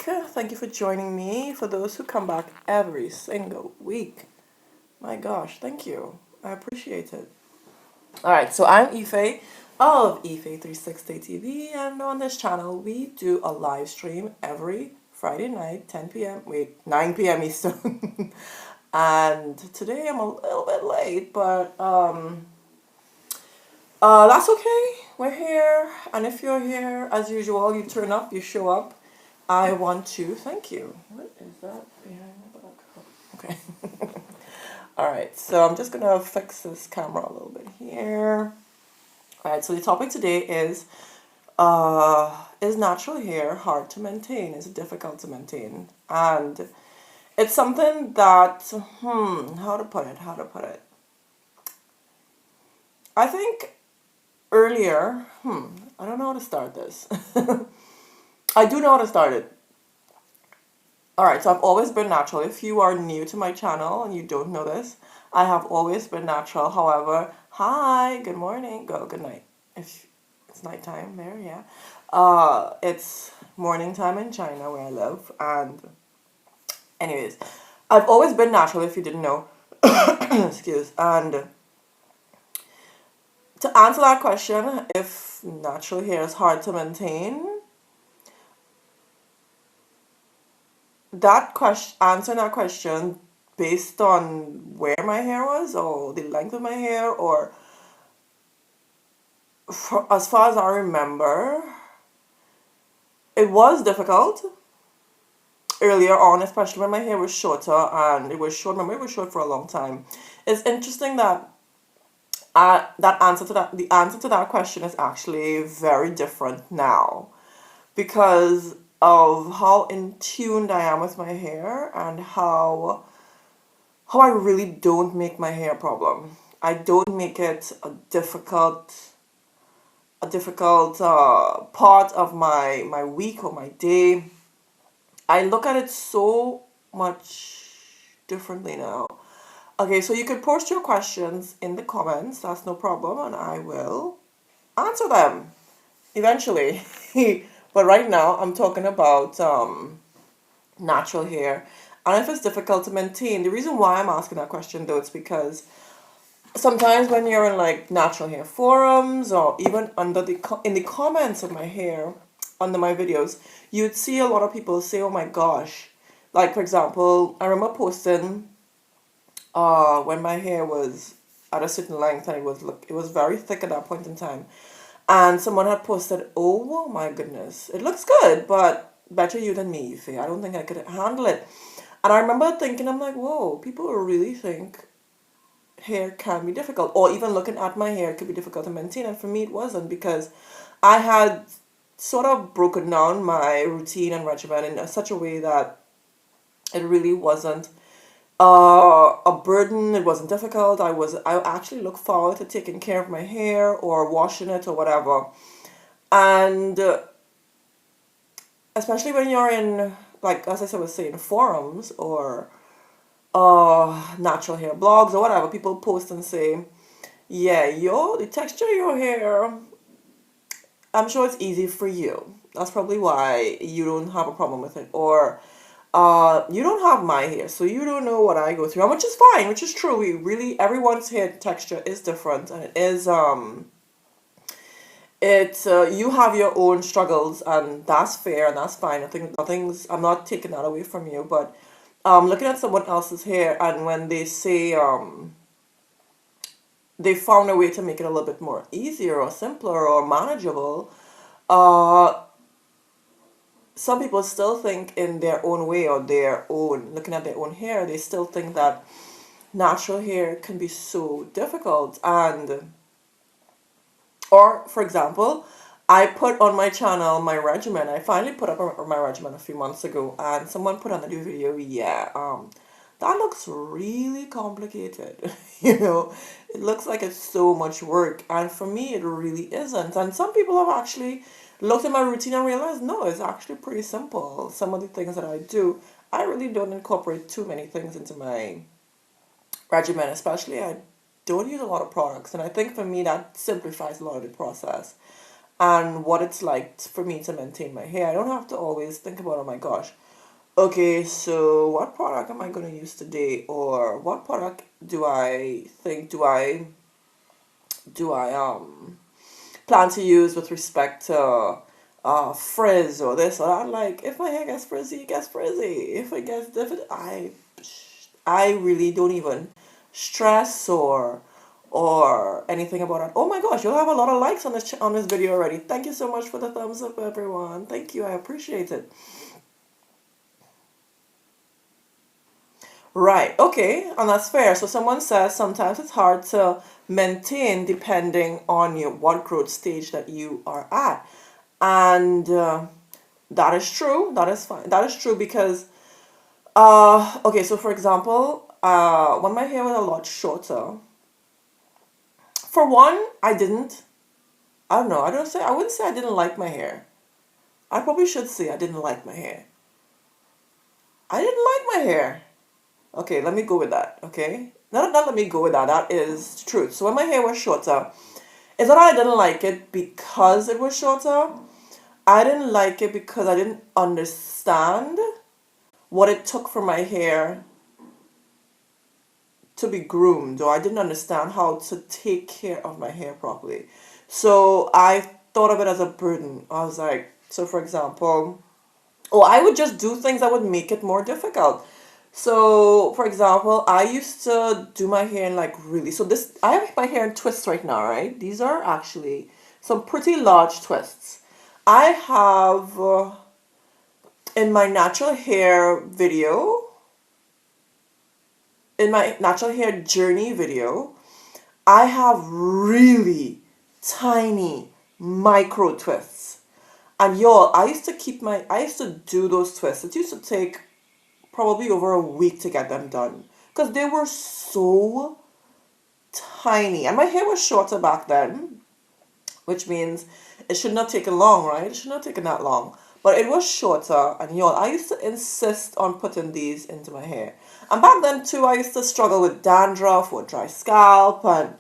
Thank you for joining me. For those who come back every single week, my gosh, thank you. I appreciate it. All right, so I'm Ife of Ife360 TV, and on this channel, we do a live stream every Friday night, 10 p.m. Wait, 9 p.m. Eastern. And today I'm a little bit late, but that's okay. We're here, and if you're here, as usual, you turn up, you show up. I want to thank you. What is that behind my back? Oh, okay. All right, so I'm just gonna fix this camera a little bit here. All right, so the topic today is natural hair hard to maintain? Is it difficult to maintain? And it's something that how to put it? I think earlier, I don't know how to start this. I do know how to start it. Alright, so I've always been natural. If you are new to my channel and you don't know this, I have always been natural. However, hi, good morning, good night. If it's nighttime there, yeah. It's morning time in China where I live. And anyways, I've always been natural if you didn't know. Excuse. And to answer that question, if natural hair is hard to maintain, answering that question based on where my hair was or the length of my hair or as far as I remember, it was difficult earlier on, especially when my hair was shorter and it was short. Remember, it was short for a long time. It's interesting that the answer to that question is actually very different now because of how in tune I am with my hair and how I really don't make my hair a problem. I don't make it a difficult part of my week or my day. I look at it so much differently now. Okay, so you could post your questions in the comments. That's no problem, and I will answer them eventually. But right now, I'm talking about natural hair. And if it's difficult to maintain, the reason why I'm asking that question though, it's because sometimes when you're in like natural hair forums or even in the comments of my hair, under my videos, you'd see a lot of people say, oh my gosh. Like for example, I remember posting when my hair was at a certain length and it was very thick at that point in time. And someone had posted, oh my goodness, it looks good, but better you than me, Faye. I don't think I could handle it. And I remember thinking, I'm like, whoa, people really think hair can be difficult. Or even looking at my hair could be difficult to maintain. And for me, it wasn't because I had sort of broken down my routine and regimen in such a way that it really wasn't a burden. It wasn't difficult. I actually look forward to taking care of my hair or washing it or whatever. And especially when you're in, like as I was saying, forums or natural hair blogs or whatever, people post and say, yeah, the texture of your hair, I'm sure it's easy for you. That's probably why you don't have a problem with it. Or you don't have my hair, so you don't know what I go through, which is fine, which is true. We really, everyone's hair texture is different, and it is you have your own struggles, and that's fair and that's fine. I think I'm not taking that away from you, but looking at someone else's hair and when they say they found a way to make it a little bit more easier or simpler or manageable, some people still think in their own way or looking at their own hair, they still think that natural hair can be so difficult. Or for example, I put on my channel my regimen. I finally put up my regimen a few months ago, and someone put on a new video, that looks really complicated. It looks like it's so much work, and for me it really isn't. And some people have actually looked at my routine and realized, no, it's actually pretty simple. Some of the things that I do, I really don't incorporate too many things into my regimen. Especially I don't use a lot of products, and I think for me that simplifies a lot of the process. and what it's like for me to maintain my hair. I don't have to always think about, oh my gosh, okay, so what product am I going to use today? Or what product do I plan to use with respect to frizz or this or that? Like, if my hair gets frizzy, it gets frizzy. If it gets different, I really don't even stress or anything about it. Oh my gosh, you'll have a lot of likes on this video already. Thank you so much for the thumbs up, everyone. Thank you, I appreciate it. Right, okay, and that's fair. So someone says sometimes it's hard to maintain depending on your what growth stage that you are at. And that is true. That is fine. That is true because okay, so for example, when my hair was a lot shorter, for one, I don't know, I wouldn't say I didn't like my hair. I probably should say I didn't like my hair. I didn't like my hair. Okay, let me go with that, okay? Not let me go with that. That is the truth. So when my hair was shorter, it's not that I didn't like it because it was shorter. I didn't like it because I didn't understand what it took for my hair to be groomed, or I didn't understand how to take care of my hair properly. So I thought of it as a burden. I was like, so for example, I would just do things that would make it more difficult. So, for example, I used to do my hair in like really, so this, I have my hair in twists right now, right? These are actually some pretty large twists. I have, in my natural hair video, in my natural hair journey video, I have really tiny micro twists. And y'all, I used to do those twists. It used to take probably over a week to get them done because they were so tiny. And my hair was shorter back then, which means it should not take long, right? It should not take that long. But it was shorter, and y'all, I used to insist on putting these into my hair. And back then too, I used to struggle with dandruff or dry scalp, and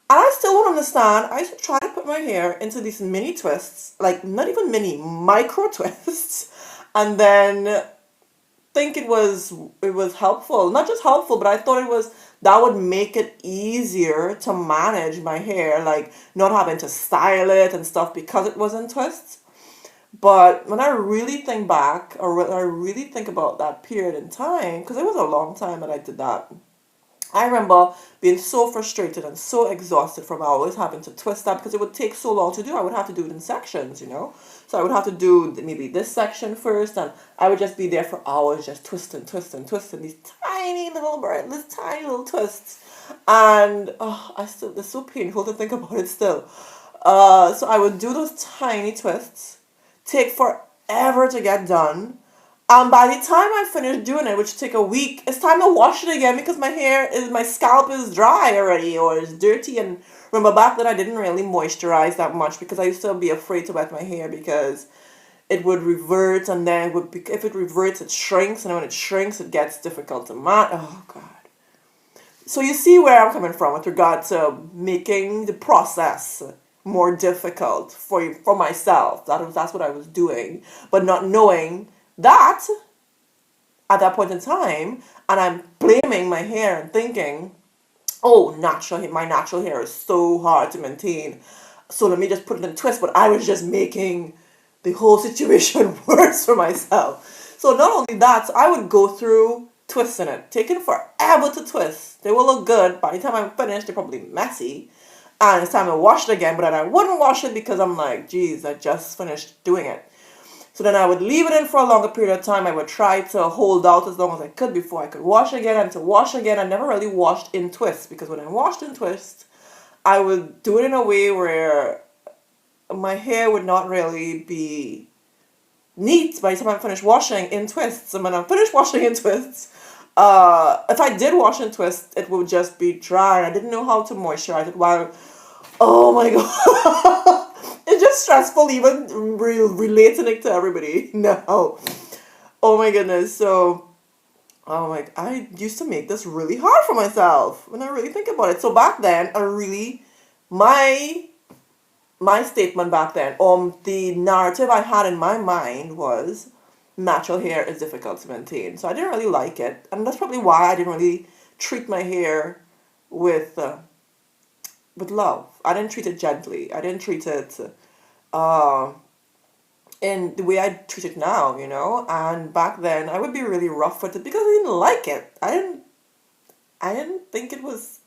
I still don't understand. I used to try to put my hair into these mini twists, like not even mini, micro twists, and then think it was helpful. Not just helpful, but I thought it was that would make it easier to manage my hair, like not having to style it and stuff because it was in twists. But when I really think back, or when I really think about that period in time, because it was a long time that I did that, I remember being so frustrated and so exhausted from always having to twist that because it would take so long to do. I would have to do it in sections, you know? So I would have to do maybe this section first, and I would just be there for hours just twisting, twisting, twisting these tiny little twists. And it's so painful to think about it still. So I would do those tiny twists, take forever to get done. And by the time I finish doing it, which take a week, it's time to wash it again because my scalp is dry already or it's dirty. And remember back then I didn't really moisturize that much because I used to be afraid to wet my hair because it would revert, and then if it reverts, it shrinks, and when it shrinks, it gets difficult to manage. Oh God. So you see where I'm coming from with regard to making the process more difficult for myself. That's what I was doing, but not knowing that at that point in time, and I'm blaming my hair and thinking, oh, my natural hair is so hard to maintain, so let me just put it in a twist. But I was just making the whole situation worse for myself. So not only that, so I would go through twisting it, taking forever to twist. They will look good. By the time I'm finished, they're probably messy. And it's time to wash it again, but then I wouldn't wash it because I'm like, geez, I just finished doing it. So then I would leave it in for a longer period of time. I would try to hold out as long as I could before I could wash again. And to wash again, I never really washed in twists, because when I washed in twists, I would do it in a way where my hair would not really be neat by the time I finished washing in twists. And when I'm finished washing in twists, if I did wash in twists, it would just be dry. I didn't know how to moisturize it while, oh my God. It's just stressful even relating it to everybody now. Oh my goodness. So, I used to make this really hard for myself when I really think about it. So back then, my my statement back then, the narrative I had in my mind was natural hair is difficult to maintain. So I didn't really like it. And that's probably why I didn't really treat my hair with with love. I didn't treat it gently. I didn't treat it uh, in the way I treat it now, you know. And back then, I would be really rough with it because I didn't like it. I didn't think it was.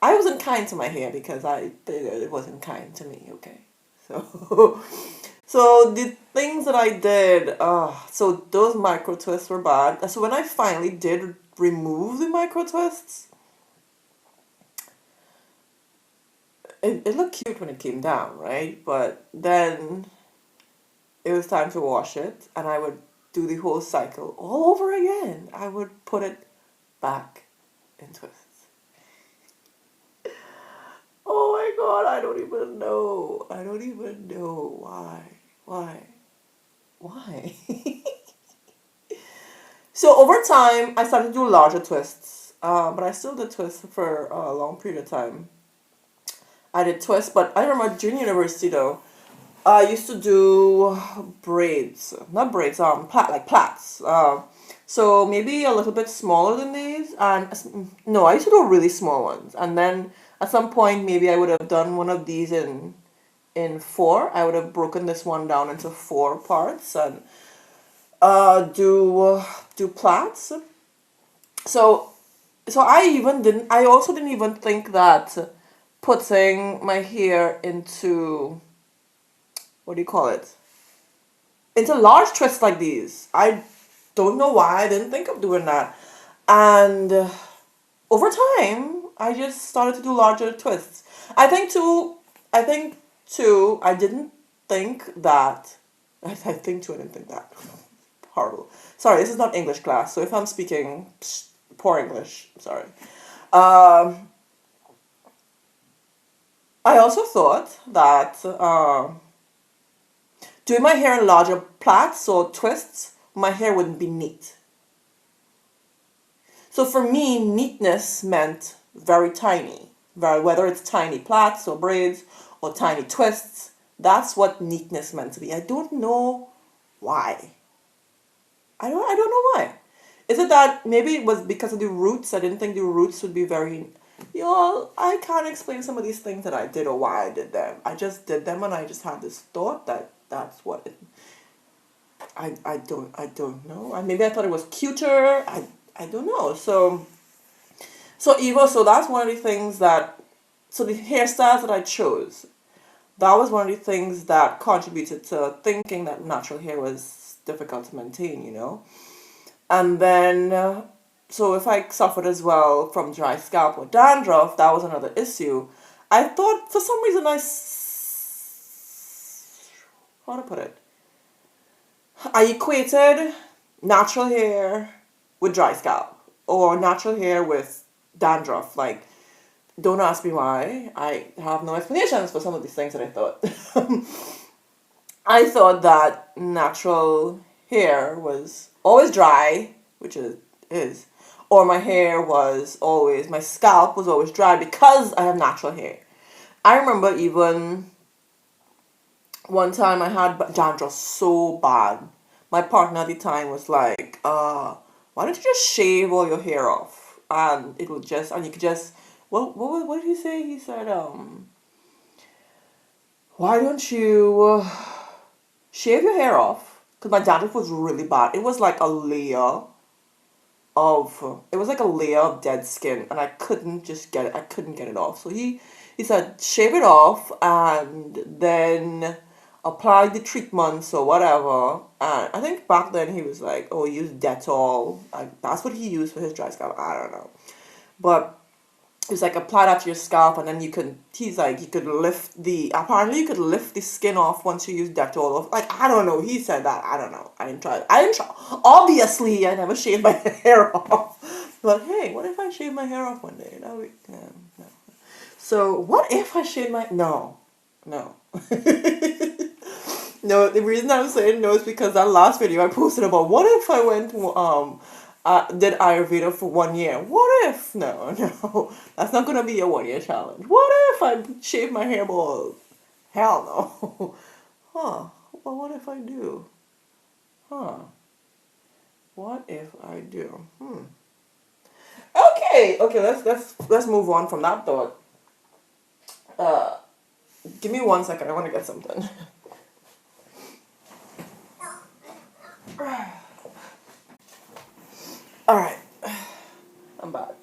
I wasn't kind to my hair because it wasn't kind to me. Okay, so so the things that I did, so those micro twists were bad. So when I finally did remove the micro twists, it looked cute when it came down, right? But then it was time to wash it, and I would do the whole cycle all over again. I would put it back in twists. Oh my god, I don't even know. I don't even know why. Why? Why? So over time, I started to do larger twists. But I still did twists for a long period of time. I did twists, but I remember during university though, I used to do braids, not braids, like plaits. So maybe a little bit smaller than these, and no, I used to do really small ones, and then at some point maybe I would have done one of these in four. I would have broken this one down into four parts and do plaits. So I also didn't even think that putting my hair into, what do you call it? Into large twists like these. I don't know why I didn't think of doing that. And over time, I just started to do larger twists. I think too, I didn't think that, I think too, I didn't think that. Horrible. Sorry, this is not English class, so if I'm speaking poor English, sorry. Um, I also thought that doing my hair in larger plaits or twists, my hair wouldn't be neat. So for me, neatness meant very tiny. Whether it's tiny plaits or braids or tiny twists, that's what neatness meant to me. I don't know why. I don't know why. Is it that maybe it was because of the roots? I didn't think the roots would be very. You know, I can't explain some of these things that I did or why I did them. I just did them and I just had this thought that that's what it, I don't know. Maybe I thought it was cuter. I don't know. So that's one of the things that, so the hairstyles that I chose, that was one of the things that contributed to thinking that natural hair was difficult to maintain, you know. And then, so if I suffered as well from dry scalp or dandruff, that was another issue. I thought for some reason how to put it? I equated natural hair with dry scalp or natural hair with dandruff. Like, don't ask me why. I have no explanations for some of these things that I thought. I thought that natural hair was always dry, which is, or my hair was always, my scalp was always dry because I have natural hair. I remember even one time I had dandruff so bad. My partner at the time was like, why don't you just shave all your hair off? And it would just, and you could just, what did he say? He said, why don't you shave your hair off? Because my dandruff was really bad. It was like a layer it was like a layer of dead skin, and I couldn't just get it. I couldn't get it off. So he said, shave it off and then apply the treatments or whatever. And I think back then he was like, oh, use Dettol. That's what he used for his dry scalp. I don't know. But it was like, apply that to your scalp and then he's like, apparently you could lift the skin off once you use Dettol. Like, I don't know. He said that. I don't know. I didn't try. Obviously, I never shaved my hair off. But hey, what if I shave my hair off one day? That would, no. So, what if I shave my... No. No, the reason I'm saying no is because that last video I posted about what if I went did Ayurveda for 1 year. What if? No, that's not gonna be a 1 year challenge. What if I shave my hair bald? Hell no. Huh. Well, what if I do? Huh. What if I do? Okay. Okay. Let's move on from that thought. Uh, Give me 1 second. I want to get something. All right. I'm back.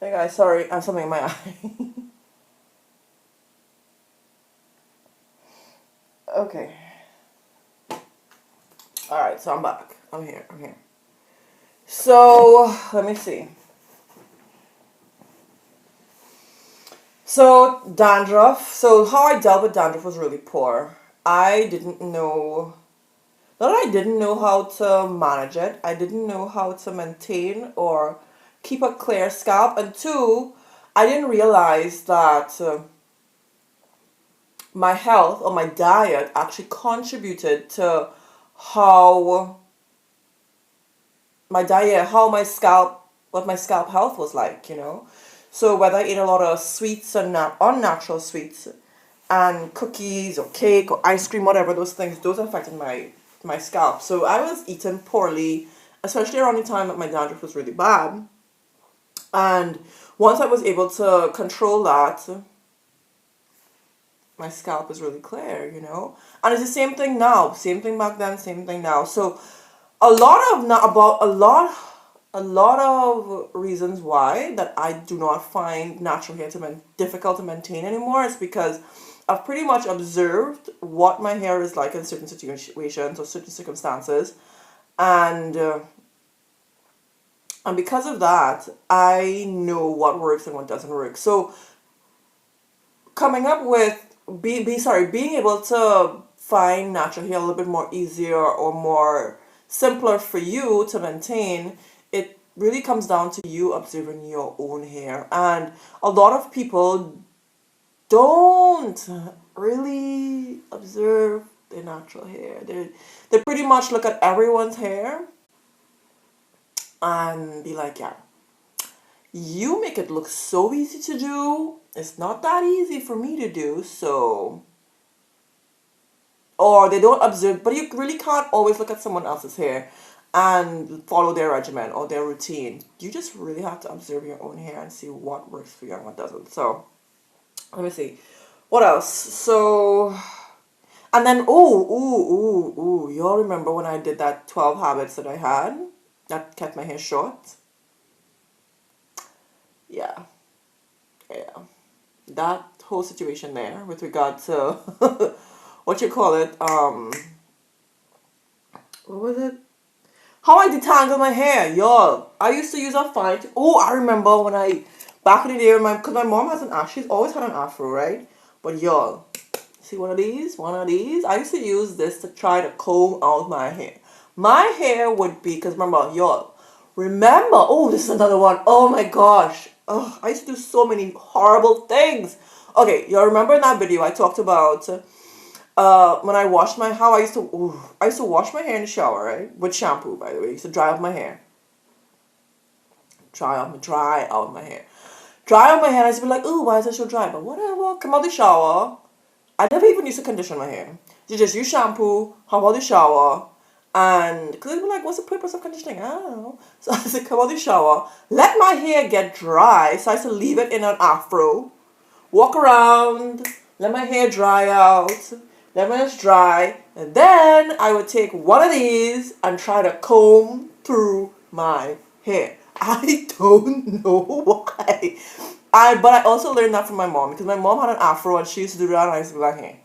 Hey guys, sorry, I have something in my eye. Okay. All right. So I'm back. I'm here. I'm here. So let me see. So dandruff. So how I dealt with dandruff was really poor. I didn't know. Not that I didn't know how to manage it. I didn't know how to maintain or keep a clear scalp. And two, I didn't realize that my health or my diet actually contributed to how my diet, how my scalp, what my scalp health was like, you know. So whether I ate a lot of sweets and unnatural sweets and cookies or cake or ice cream, whatever those things, those affected my scalp. So I was eating poorly, especially around the time that my dandruff was really bad. And once I was able to control that, my scalp is really clear, you know. And it's the same thing now, same thing back then, same thing now. So a lot of not about a lot of reasons why that I do not find natural hair difficult to maintain anymore is because I've pretty much observed what my hair is like in certain situations or certain circumstances, and uh, and because of that, I know what works and what doesn't work. So coming up with being able to find natural hair a little bit more easier or more simpler for you to maintain, it really comes down to you observing your own hair. And a lot of people don't really observe their natural hair. They pretty much look at everyone's hair and be like, yeah, you make it look so easy to do. It's not that easy for me to do, so. Or they don't observe, but you really can't always look at someone else's hair and follow their regimen or their routine. You just really have to observe your own hair and see what works for you and what doesn't. So, let me see. What else? So, and then, y'all remember when I did that 12 habits that I had that kept my hair short? Yeah, yeah. That whole situation there with regard to what you call it, what was it? How I detangle my hair, y'all. I used to use a fine. Oh, I remember when back in the day, when because my mom has she's always had an afro, right? But y'all, see one of these? One of these? I used to use this to try to comb out my hair. My hair would be, because remember, y'all, this is another one. Oh my gosh. Oh, I used to do so many horrible things. Okay, y'all remember in that video I talked about when I washed how I used to wash my hair in the shower, right? With shampoo, by the way. I used to dry out my hair. Dry out my hair. Dry out my hair, and I used to be like, ooh, why is it so dry? But whatever, come out the shower. I never even used to condition my hair. You just use shampoo, hop out the shower, and because they'd be like, what's the purpose of conditioning? I don't know. So I used to come out the shower, let my hair get dry, so I used to leave it in an afro, walk around, let my hair dry out, let my hair dry, and then I would take one of these and try to comb through my hair. I don't know why. But I also learned that from my mom because my mom had an afro and she used to do that and I used to be like, hey,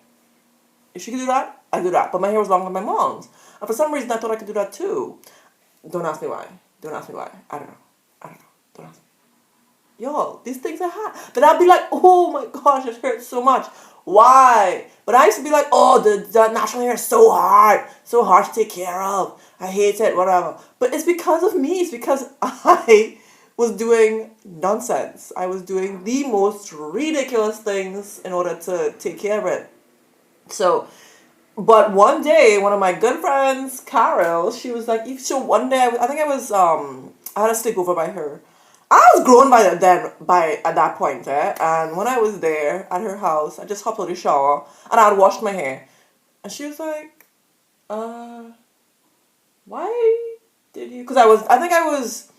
if she could do that, I do that. But my hair was longer than my mom's. And for some reason I thought I could do that too. Don't ask me why. Don't ask me why. I don't know. Don't ask me. Yo, these things are hot. But I'd be like, oh my gosh, it hurts so much. Why? But I used to be like, oh, the natural hair is so hard. So hard to take care of. I hate it, whatever. But it's because of me. It's because I was doing nonsense. I was doing the most ridiculous things in order to take care of it. So But one day, one of my good friends, Carol, she was like, so one day, I think I had a sleepover by her. I was grown at that point, eh? And when I was there at her house, I just hopped out of the shower and I had washed my hair. And she was like, uh, why did you? Because I think I was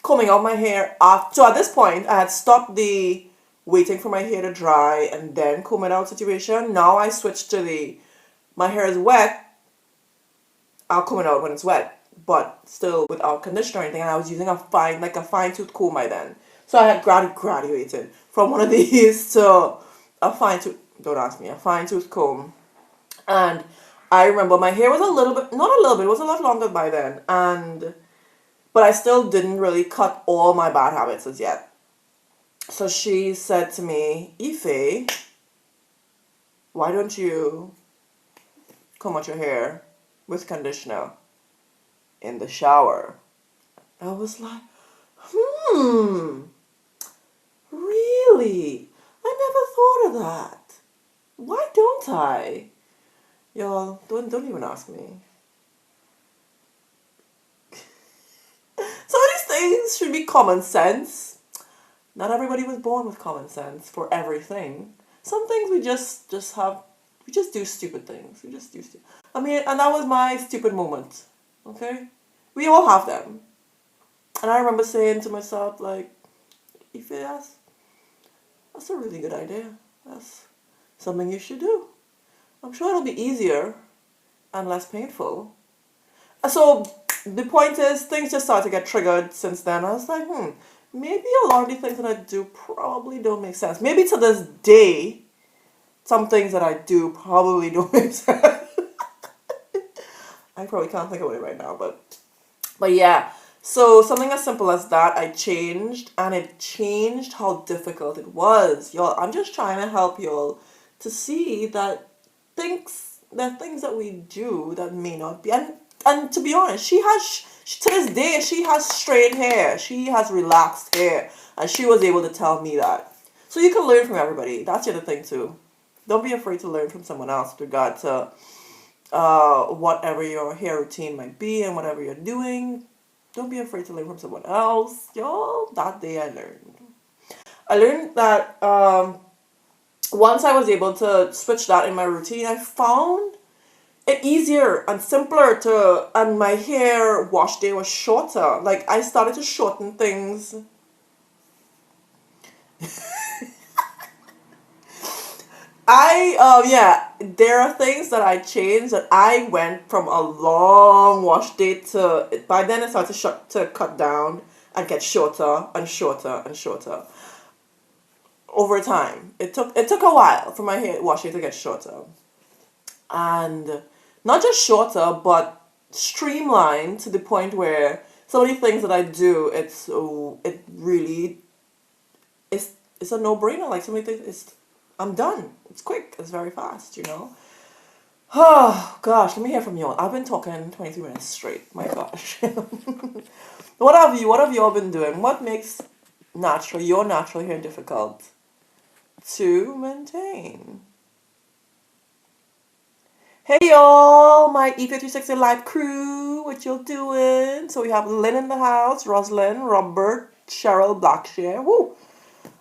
combing out my hair after. So at this point, I had stopped the waiting for my hair to dry and then comb it out situation. Now I switched to my hair is wet, I'll comb it out when it's wet, but still without conditioner or anything. And I was using a fine tooth comb by then. So I had graduated from one of these to a fine tooth, don't ask me, a fine tooth comb. And I remember my hair was a little bit, not a little bit, it was a lot longer by then. But I still didn't really cut all my bad habits as yet. So she said to me, Ife, why don't you comb out your hair with conditioner in the shower? I was like, really? I never thought of that. Why don't I? Y'all, don't even ask me. Some of these things should be common sense. Not everybody was born with common sense for everything. Some things we just do stupid things. We just do stupid. I mean, and that was my stupid moment. Okay? We all have them. And I remember saying to myself, like, if that's a really good idea. That's something you should do. I'm sure it'll be easier and less painful. So the point is, things just started to get triggered since then. I was like, maybe a lot of the things that I do probably don't make sense. Maybe to this day, some things that I do probably don't make sense. I probably can't think of it right now, but yeah. So something as simple as that, I changed, and it changed how difficult it was. Y'all, I'm just trying to help y'all to see that things that we do that may not be, and to be honest, to this day, she has straight hair. She has relaxed hair. And she was able to tell me that. So you can learn from everybody. That's the other thing too. Don't be afraid to learn from someone else with regard to whatever your hair routine might be and whatever you're doing. Don't be afraid to learn from someone else. Y'all, that day I learned. I learned that once I was able to switch that in my routine, I found it easier and simpler and my hair wash day was shorter. Like, I started to shorten things. There are things that I changed, that I went from a long wash day to, by then it started to cut down and get shorter and shorter and shorter over time. It took a while for my hair wash day to get shorter. And not just shorter, but streamlined to the point where some of the things that I do, it really it's a no-brainer. Like, so many things, I'm done. It's quick. It's very fast. Oh gosh, let me hear from y'all. I've been talking 23 minutes straight. My gosh. What have y'all been doing? What makes your natural hair difficult to maintain? Hey y'all, my E5060 Live crew, what y'all doing? So we have Lynn in the house, Rosalind, Robert, Cheryl, Blackshare. Woo!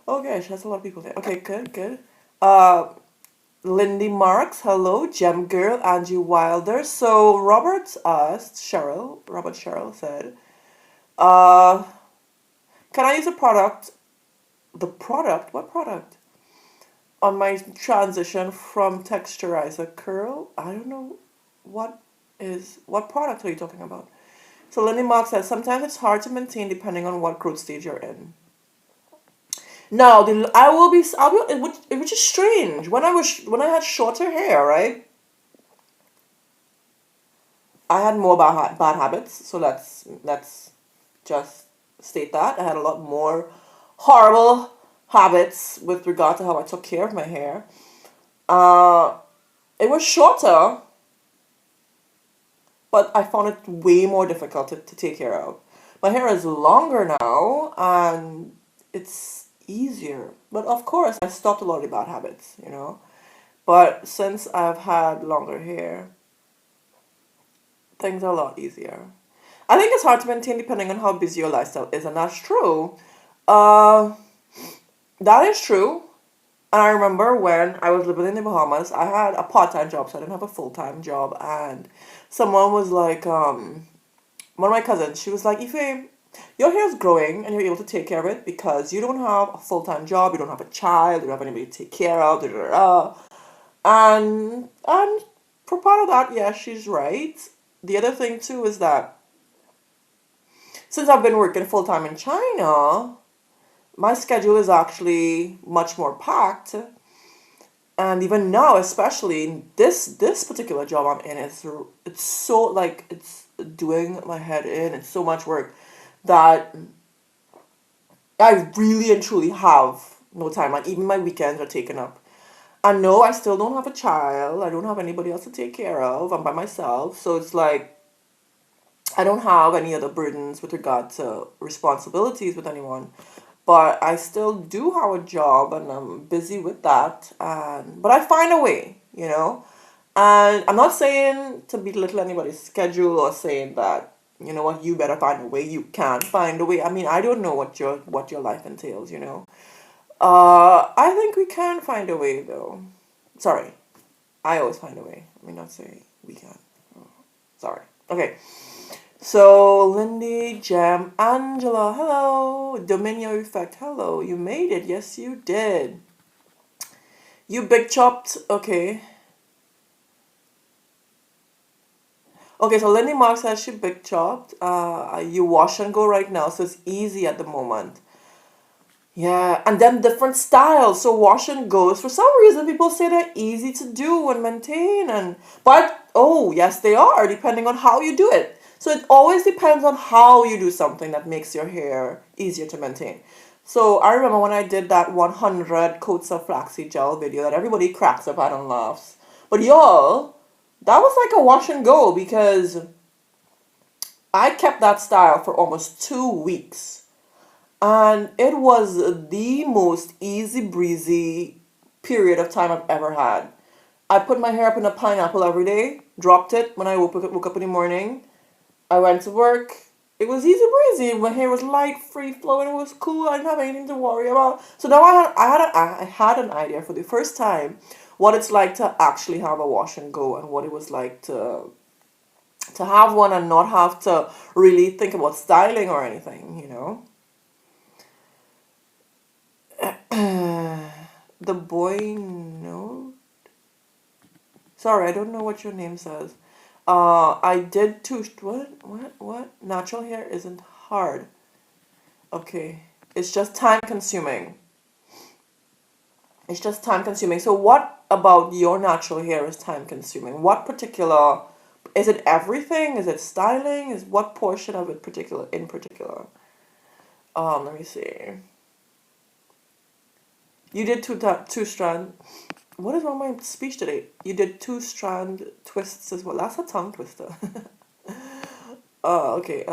Okay, that's a lot of people there. Okay, good. Lindy Marks, hello, Gem Girl, Angie Wilder. So Robert Cheryl said, can I use a product? The product? What product? On my transition from texturizer curl. I don't know what product are you talking about? So Lindy Mark says, sometimes it's hard to maintain depending on what growth stage you're in. Now, which is strange. When I had shorter hair, right? I had more bad habits. So let's just state that I had a lot more horrible habits with regard to how I took care of my hair. It was shorter, but I found it way more difficult to take care of. My hair is longer now, and it's easier. But of course, I stopped a lot of the bad habits, But since I've had longer hair, things are a lot easier. I think it's hard to maintain depending on how busy your lifestyle is, and that's true. Uh, that is true. And I remember when I was living in the Bahamas, I had a part-time job, so I didn't have a full-time job. And someone was like, one of my cousins, she was like, Ife, your hair is growing and you're able to take care of it because you don't have a full-time job, you don't have a child, you don't have anybody to take care of, da, da, da, da. And for part of that, yeah, she's right. The other thing too is that since I've been working full-time in China, my schedule is actually much more packed. And even now, especially in this particular job I'm in, it's so like it's doing my head in. It's so much work that I really and truly have no time. Like even my weekends are taken up. And no, I still don't have a child. I don't have anybody else to take care of. I'm by myself, so it's like I don't have any other burdens with regard to responsibilities with anyone. But I still do have a job and I'm busy with that. And but I find a way, you know. And I'm not saying to belittle anybody's schedule or saying that, you know what, you better find a way. You can find a way. I mean, I don't know what your life entails, you know. I think we can find a way though. Sorry. I always find a way. I mean not say we can. Sorry. Okay. So, Lindy, Jam, Angela, hello. Dominio Effect, hello. You made it. Yes, you did. You big chopped. Okay. Okay, so Lindy Mark says she big chopped. You wash and go right now, so it's easy at the moment. Yeah, and then different styles. So wash and goes. For some reason, people say they're easy to do and maintain, and but oh yes, they are depending on how you do it. So it always depends on how you do something that makes your hair easier to maintain. So I remember when I did that 100 coats of flaxseed gel video that everybody cracks up at and laughs. But y'all, that was like a wash and go because I kept that style for almost 2 weeks. And it was the most easy breezy period of time I've ever had. I put my hair up in a pineapple every day, dropped it when I woke up in the morning. I went to work. It was easy breezy. My hair was light, free flowing. It was cool. I didn't have anything to worry about. So now I had an idea for the first time what it's like to actually have a wash and go and what it was like to have one and not have to really think about styling or anything, you know. The boy, no. Sorry, I don't know what your name says. I did two. What? Natural hair isn't hard. Okay. It's just time consuming. It's just time consuming. So, what about your natural hair is time consuming? What particular. Is it everything? Is it styling? Is what portion of it in particular? Let me see. You did two strand. What is wrong with my speech today? You did two strand twists as well. That's a tongue twister. Okay.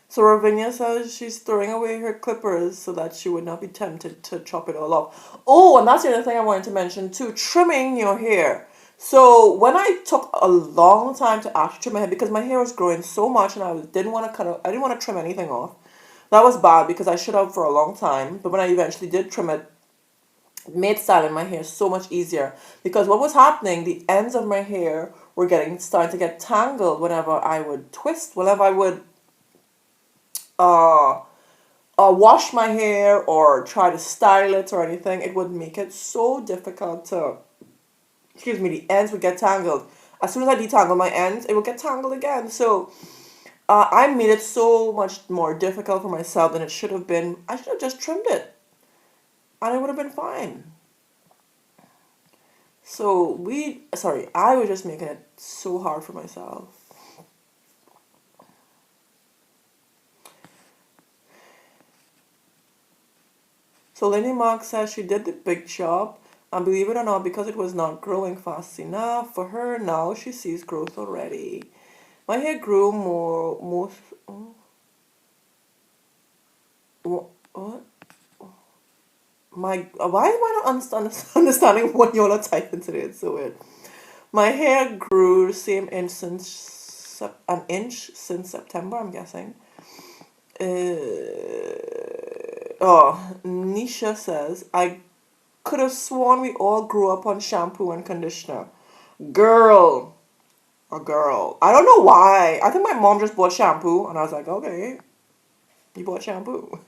So Ravinia says she's throwing away her clippers so that she would not be tempted to chop it all off. Oh, and that's the other thing I wanted to mention too. Trimming your hair. So when I took a long time to actually trim my hair because my hair was growing so much and didn't want to I didn't want to trim anything off. That was bad because I should have for a long time. But when I eventually did trim it, it made styling my hair so much easier. Because what was happening, the ends of my hair were starting to get tangled whenever I would twist, whenever I would uh, wash my hair or try to style it or anything. It would make it so difficult to, excuse me, the ends would get tangled. As soon as I detangle my ends, it would get tangled again. So I made it so much more difficult for myself than it should have been. I should have just trimmed it and it would have been fine. So I was just making it so hard for myself. So Lenny Mark says she did the big job, and believe it or not, because it was not growing fast enough for her, now she sees growth already. My hair grew more, most, oh. why am I not understanding what y'all are typing today? It's so weird. My hair grew same inch since an inch since September, I'm guessing. Nisha says, I could have sworn we all grew up on shampoo and conditioner. Girl, a girl. I don't know why. I think my mom just bought shampoo, and I was like, okay, you bought shampoo.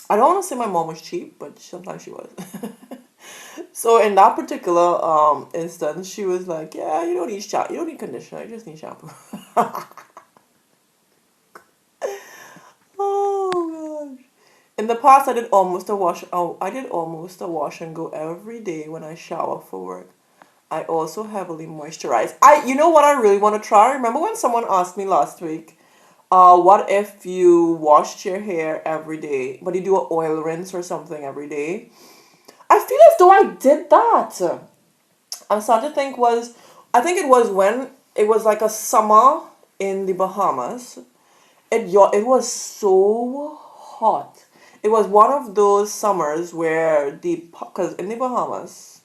I don't want to say my mom was cheap, but sometimes she was. So in that particular instance, she was like, "Yeah, you don't need you don't need conditioner. You just need shampoo." Oh gosh. In the past, I did almost a wash. Oh, I did almost a wash and go every day when I shower for work. I also heavily moisturize. You know what I really want to try? Remember when someone asked me last week, what if you washed your hair every day, but you do an oil rinse or something every day? I feel as though I did that. I'm starting to think I think it was when it was like a summer in the Bahamas. It was so hot. It was one of those summers where because in the Bahamas,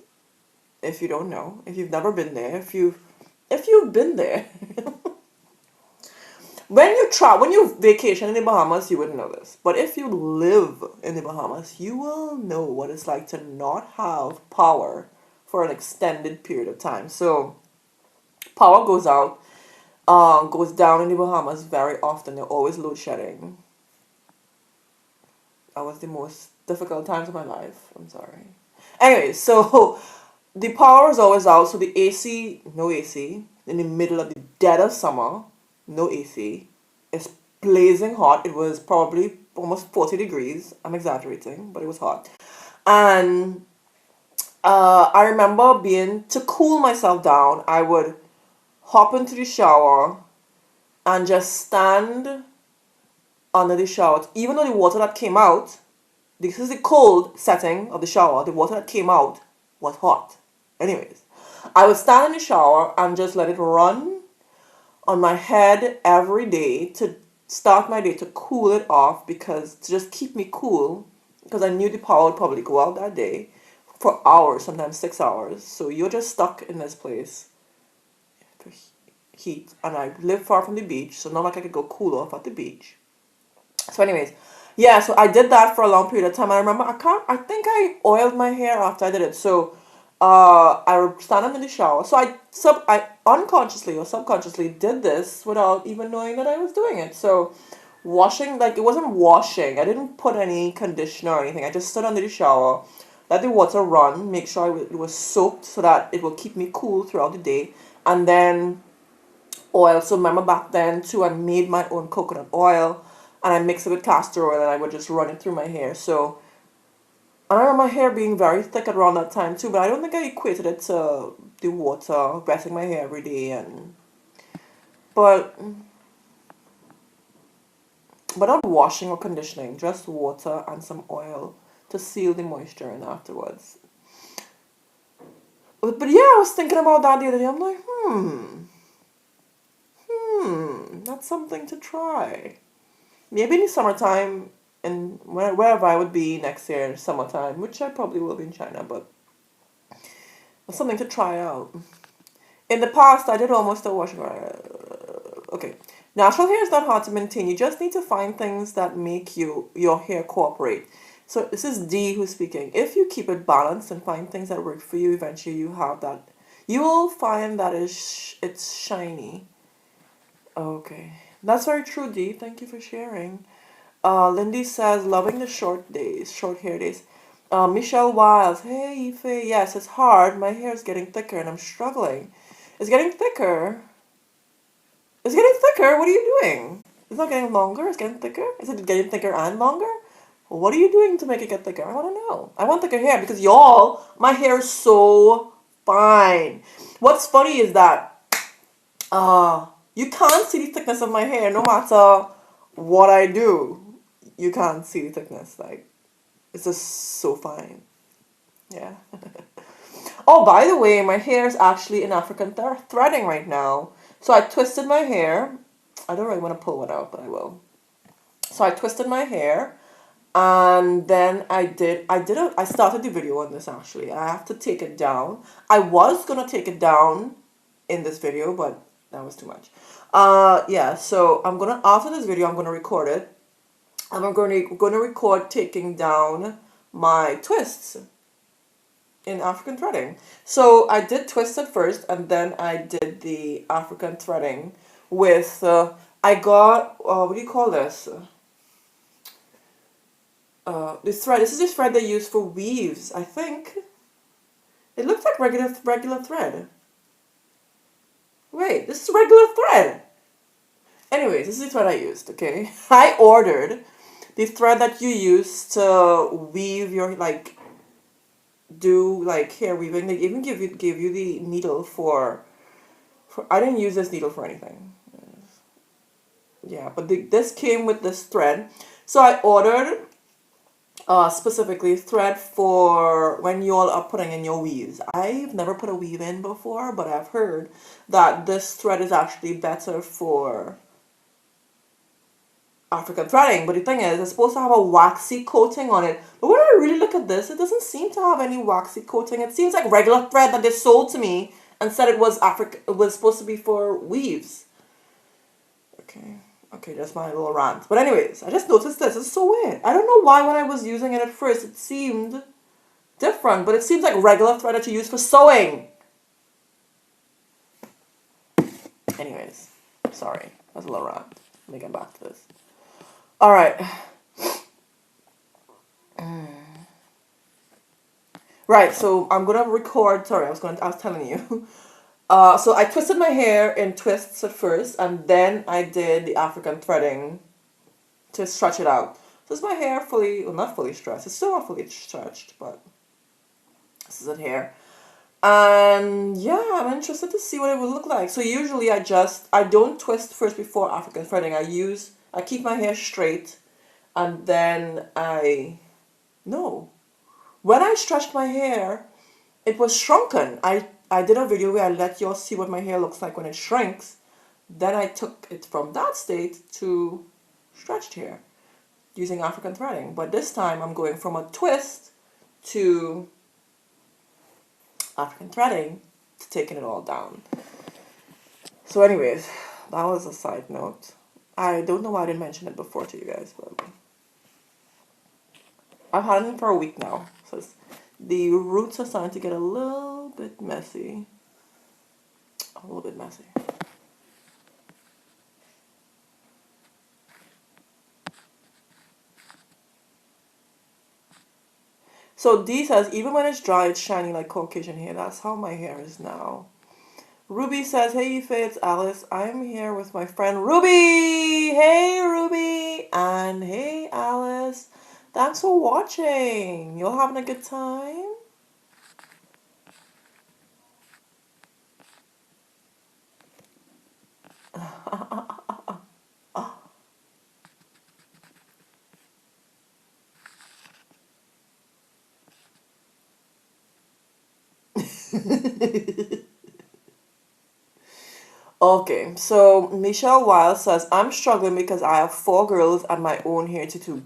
if you don't know, if you've never been there, if you've been there, when you vacation in the Bahamas, you wouldn't know this. But if you live in the Bahamas, you will know what it's like to not have power for an extended period of time. So power goes down in the Bahamas very often. They're always load shedding. That was the most difficult times of my life. I'm sorry. Anyway, so the power is always out. So the AC, no AC. In the middle of the dead of summer, no AC. It's blazing hot. It was probably almost 40 degrees. I'm exaggerating, but it was hot. And I remember to cool myself down, I would hop into the shower and just stand under the shower. Even though the water that came out, this is the cold setting of the shower, the water that came out was hot. Anyways, I would stand in the shower and just let it run on my head every day to start my day, to cool it off, because to just keep me cool, because I knew the power would probably go out that day for hours, sometimes 6 hours. So you're just stuck in this place for heat, and I live far from the beach, so not like I could go cool off at the beach. So anyways, yeah, so I did that for a long period of time. I remember I think I oiled my hair after I did it. So I would stand up in the shower. So I unconsciously or subconsciously did this without even knowing that I was doing it. So washing, like, it wasn't washing. I didn't put any conditioner or anything. I just stood under the shower, let the water run, make sure it was soaked so that it will keep me cool throughout the day. And then oil. So remember back then too, I made my own coconut oil and I mix it with castor oil and I would just run it through my hair. So I remember my hair being very thick around that time too, but I don't think I equated it to the water, wetting my hair every day, but not washing or conditioning, just water and some oil to seal the moisture in afterwards. But yeah, I was thinking about that the other day. I'm like, that's something to try. Maybe in the summertime, and wherever I would be next year in summertime, which I probably will be in China, but it's something to try out. In the past, I did almost a wash. Okay, natural hair is not hard to maintain. You just need to find things that make your hair cooperate. So this is D who's speaking. If you keep it balanced and find things that work for you, eventually you have that. You will find that it's shiny. Okay, that's very true, D. Thank you for sharing. Lindy says, loving the short hair days. Michelle Wiles, hey Ife, yes, it's hard. My hair is getting thicker and I'm struggling. It's getting thicker. It's getting thicker. What are you doing? It's not getting longer. It's getting thicker. Is it getting thicker and longer? What are you doing to make it get thicker? I want to know. I want thicker hair because y'all, my hair is so fine. What's funny is that you can't see the thickness of my hair no matter what I do. You can't see the thickness. Like, it's just so fine. Yeah. Oh, by the way, my hair is actually in African threading right now. So I twisted my hair. I don't really want to pull one out, but I will. So I twisted my hair And then I started the video on this actually. I have to take it down. I was gonna take it down in this video, but that was too much. Yeah, so after this video, I'm gonna record it. And I'm gonna record taking down my twists in African threading. So I did twist at first, and then I did the African threading with, I got, what do you call this? This thread, this is the thread they use for weaves, I think. It looks like regular thread. Wait, this is regular thread. Anyways, this is the thread I used, okay? I ordered the thread that you use to weave your, like, do, like, hair weaving. They even give you the needle for I didn't use this needle for anything. Yeah, but this came with this thread. So I ordered specifically thread for when you all are putting in your weaves. I've never put a weave in before, but I've heard that this thread is actually better for African threading. But the thing is, it's supposed to have a waxy coating on it. But when I really look at this, it doesn't seem to have any waxy coating. It seems like regular thread that they sold to me and said it was it was supposed to be for weaves. Okay, that's my little rant. But anyways, I just noticed this. It's so weird. I don't know why when I was using it at first it seemed different, but it seems like regular thread that you use for sewing. Anyways, sorry. That's a little rant. Let me get back to this. Alright. Right, so I'm gonna record. Sorry, I was telling you. So I twisted my hair in twists at first, and then I did the African threading to stretch it out. So is my hair fully, well, not fully stretched. It's still not fully stretched, but this is it here. And yeah, I'm interested to see what it would look like. So usually I don't twist first before African threading. I keep my hair straight, and then no. When I stretched my hair, it was shrunken. I did a video where I let y'all see what my hair looks like when it shrinks. Then I took it from that state to stretched hair using African threading. But this time I'm going from a twist to African threading to taking it all down. So anyways, that was a side note. I don't know why I didn't mention it before to you guys, but I've had it for a week now. So the roots are starting to get a little bit messy. A little bit messy. So D says, even when it's dry, it's shiny like Caucasian hair. That's how my hair is now. Ruby says, hey Ife, it's Alice. I'm here with my friend Ruby. Hey Ruby. And hey Alice. Thanks for watching. You're having a good time? Okay, so Michelle Wild says, I'm struggling because I have 4 girls and my own hair tutu.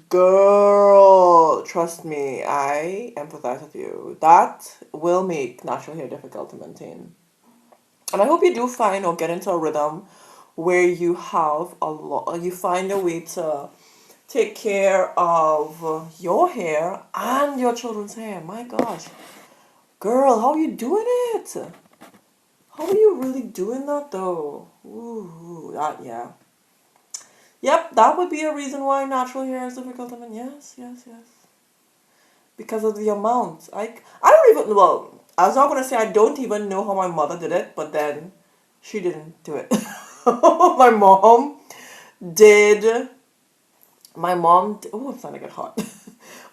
Girl, trust me, I empathize with you. That will make natural hair difficult to maintain. And I hope you do find or get into a rhythm where you have you find a way to take care of your hair and your children's hair. My gosh. Girl, how are you doing it? How are you really doing that though? Ooh, yeah. Yep, that would be a reason why natural hair is difficult to maintain. Yes. Because of the amount. I don't even, well, I was not going to say I don't even know how my mother did it, but then she didn't do it. My mom did, oh, it's starting to get hot.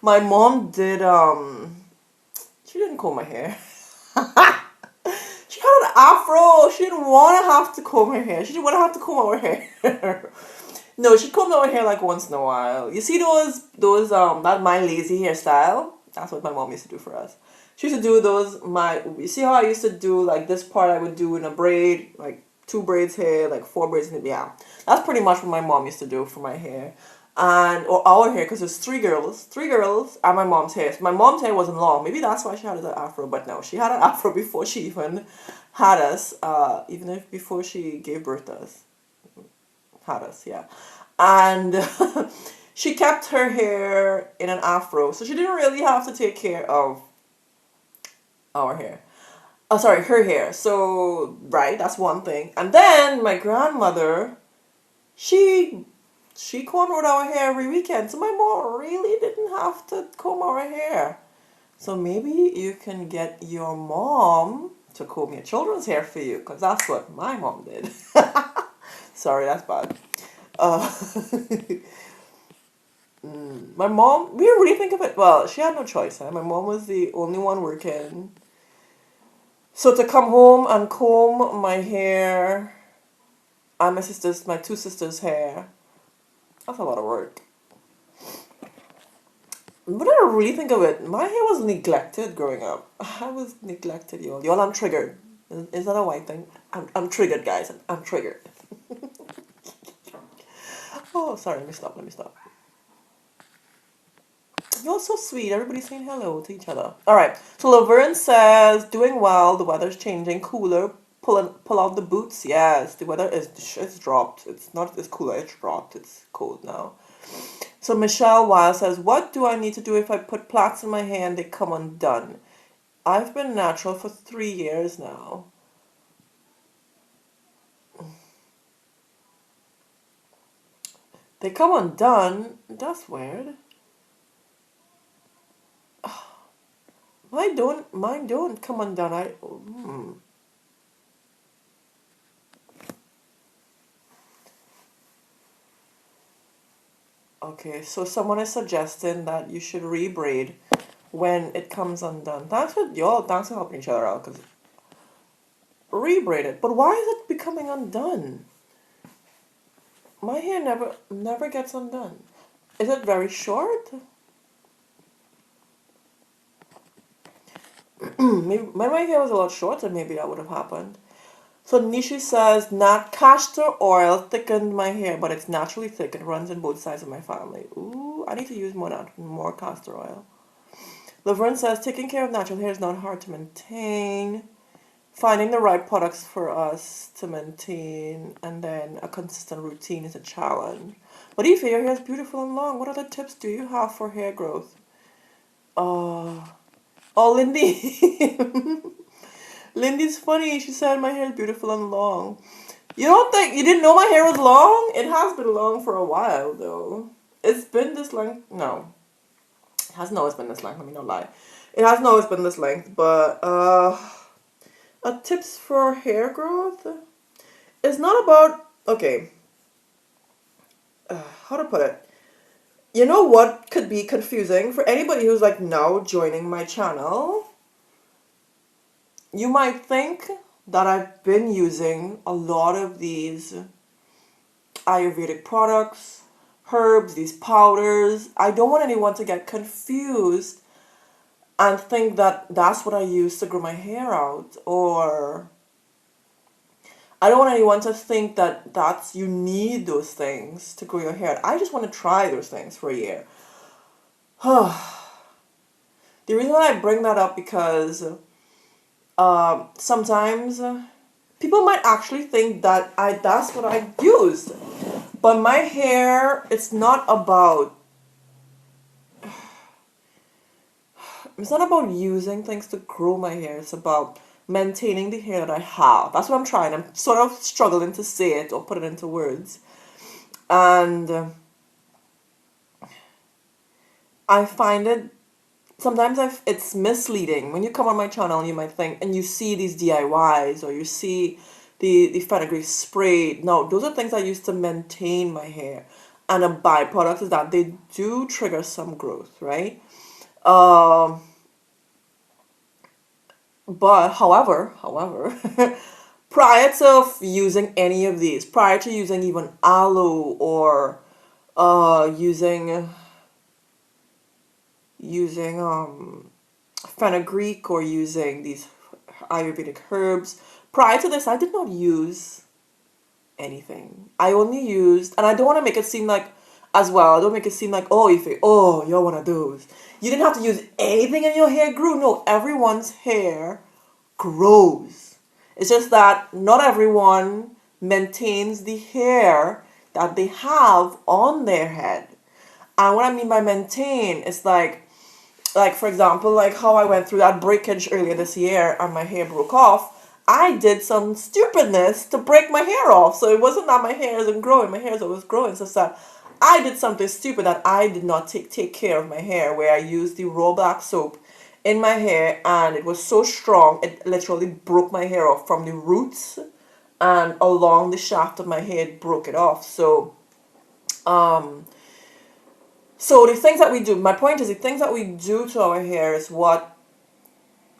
My mom did, she didn't comb my hair. She had an afro. She didn't want to have to comb her hair. She didn't want to have to comb her hair. No, she combed her hair like once in a while. You see those that my lazy hairstyle? That's what my mom used to do for us. She used to do you see how I used to do like this part I would do in a braid, like 2 braids here, like 4 braids in the, yeah. That's pretty much what my mom used to do for my hair. and or our hair, because there's three girls, and my mom's hair. So my mom's hair wasn't long. Maybe that's why she had an afro. But no, she had an afro before she even had us. Even if before she gave birth to us, had us, yeah. And she kept her hair in an afro, so she didn't really have to take care of our hair. Oh, sorry, her hair. So right, that's one thing. And then my grandmother, she she combed our hair every weekend, so my mom really didn't have to comb our hair. So maybe you can get your mom to comb your children's hair for you, because that's what my mom did. Sorry, that's bad. Uh, my mom, we really think of it, well, she had no choice. Huh? My mom was the only one working. So to come home and comb my hair and my two sisters' hair, that's a lot of work. But I really think of it, my hair was neglected growing up. I was neglected, y'all. Y'all, I'm triggered. Is that a white thing? I'm triggered, guys. I'm triggered. Oh, sorry. Let me stop. You're so sweet. Everybody's saying hello to each other. All right. So Laverne says, doing well. The weather's changing. Cooler. Pull out the boots. Yes, the weather is it's dropped. It's not it's cooler. It's dropped. It's cold now. So Michelle Weil says, what do I need to do if I put plaits in my hair and they come undone? I've been natural for 3 years now. They come undone? That's weird. Mine don't come undone. Okay, so someone is suggesting that you should rebraid when it comes undone. Thanks for helping each other out, because rebraid it. But why is it becoming undone? My hair never gets undone. Is it very short? Maybe when my hair was a lot shorter, maybe that would have happened. So Nishi says, not castor oil thickened my hair, but it's naturally thick. It runs in both sides of my family. Ooh, I need to use more castor oil. Laverne says, taking care of natural hair is not hard to maintain. Finding the right products for us to maintain and then a consistent routine is a challenge. But if your hair is beautiful and long, what other tips do you have for hair growth? Oh, Lindy. Lindy's funny. She said my hair is beautiful and long. You didn't know my hair was long? It has been long for a while though. It's been this length. No. It hasn't always been this length, let me not lie. It hasn't always been this length, but tips for hair growth? It's not about okay. How to put it? You know what could be confusing for anybody who's like now joining my channel? You might think that I've been using a lot of these Ayurvedic products, herbs, these powders. I don't want anyone to get confused and think that that's what I use to grow my hair out, or I don't want anyone to think that you need those things to grow your hair. I just want to try those things for a year. The reason why I bring that up because sometimes people might actually think that that's what I used. But my hair, it's not about using things to grow my hair. It's about maintaining the hair that I have. That's what I'm trying. I'm sort of struggling to say it or put it into words. And I find it sometimes it's misleading. When you come on my channel, you might think, and you see these DIYs or you see the fenugreek spray. No, those are things I use to maintain my hair. And a byproduct is that they do trigger some growth, right? But however, prior to using any of these, prior to using even aloe or using fenugreek or using these Ayurvedic herbs, prior to this, I did not use anything. I only used, and I don't want to make it seem like as well. Don't make it seem like, oh, you're one of those. You didn't have to use anything and your hair grew. No, everyone's hair grows. It's just that not everyone maintains the hair that they have on their head. And what I mean by maintain is like for example, like how I went through that breakage earlier this year and my hair broke off. I did some stupidness to break my hair off. So it wasn't that my hair isn't growing, my hair is always growing. So it's that I did something stupid, that I did not take care of my hair, where I used the raw black soap in my hair and it was so strong it literally broke my hair off from the roots and along the shaft of my hair. It broke it off. Um so the things that we do, my point is, the things that we do to our hair is what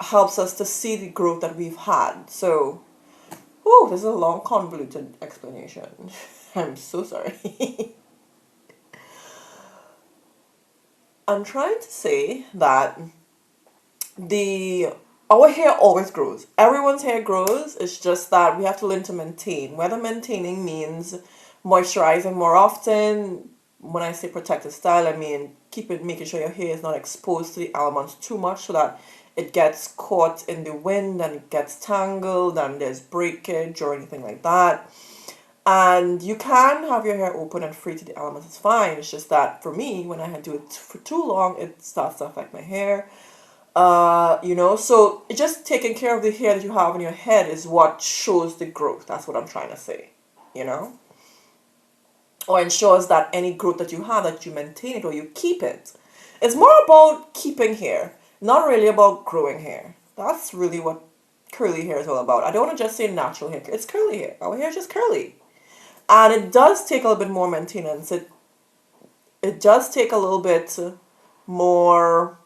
helps us to see the growth that we've had. So, oh, this is a long, convoluted explanation. I'm so sorry. I'm trying to say that the our hair always grows. Everyone's hair grows. It's just that we have to learn to maintain. Whether maintaining means moisturizing more often. When I say protective style, I mean making sure your hair is not exposed to the elements too much, so that it gets caught in the wind and it gets tangled and there's breakage or anything like that. And you can have your hair open and free to the elements. It's fine. It's just that for me, when I do it for too long, it starts to affect my hair. So it's just taking care of the hair that you have on your head is what shows the growth. That's what I'm trying to say, you know, or ensures that any growth that you have, that you maintain it or you keep it. It's more about keeping hair, not really about growing hair. That's really what curly hair is all about. I don't want to just say natural hair. It's curly hair. Our hair is just curly. And it does take a little bit more maintenance. It does take a little bit more,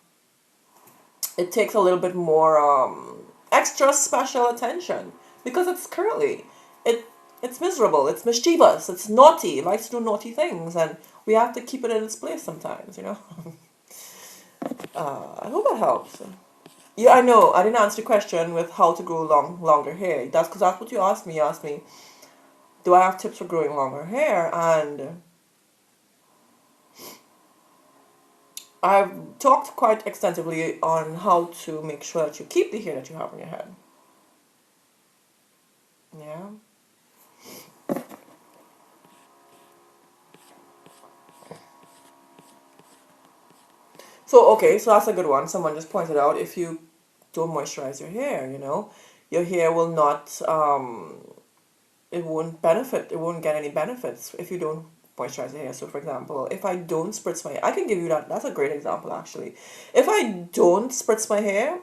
it takes a little bit more extra special attention because it's curly. It's miserable, it's mischievous, it's naughty, it likes to do naughty things, and we have to keep it in its place sometimes, you know. I hope that helps. Yeah, I know I didn't answer the question with how to grow longer hair. That's because that's what you asked me. You asked me, do I have tips for growing longer hair? And I've talked quite extensively on how to make sure that you keep the hair that you have on your head. Yeah. So, okay, so that's a good one. Someone just pointed out, if you don't moisturize your hair, your hair will not, it won't benefit, it won't get any benefits if you don't moisturize your hair. So, for example, if I don't spritz my hair, I can give you that's a great example actually. If I don't spritz my hair,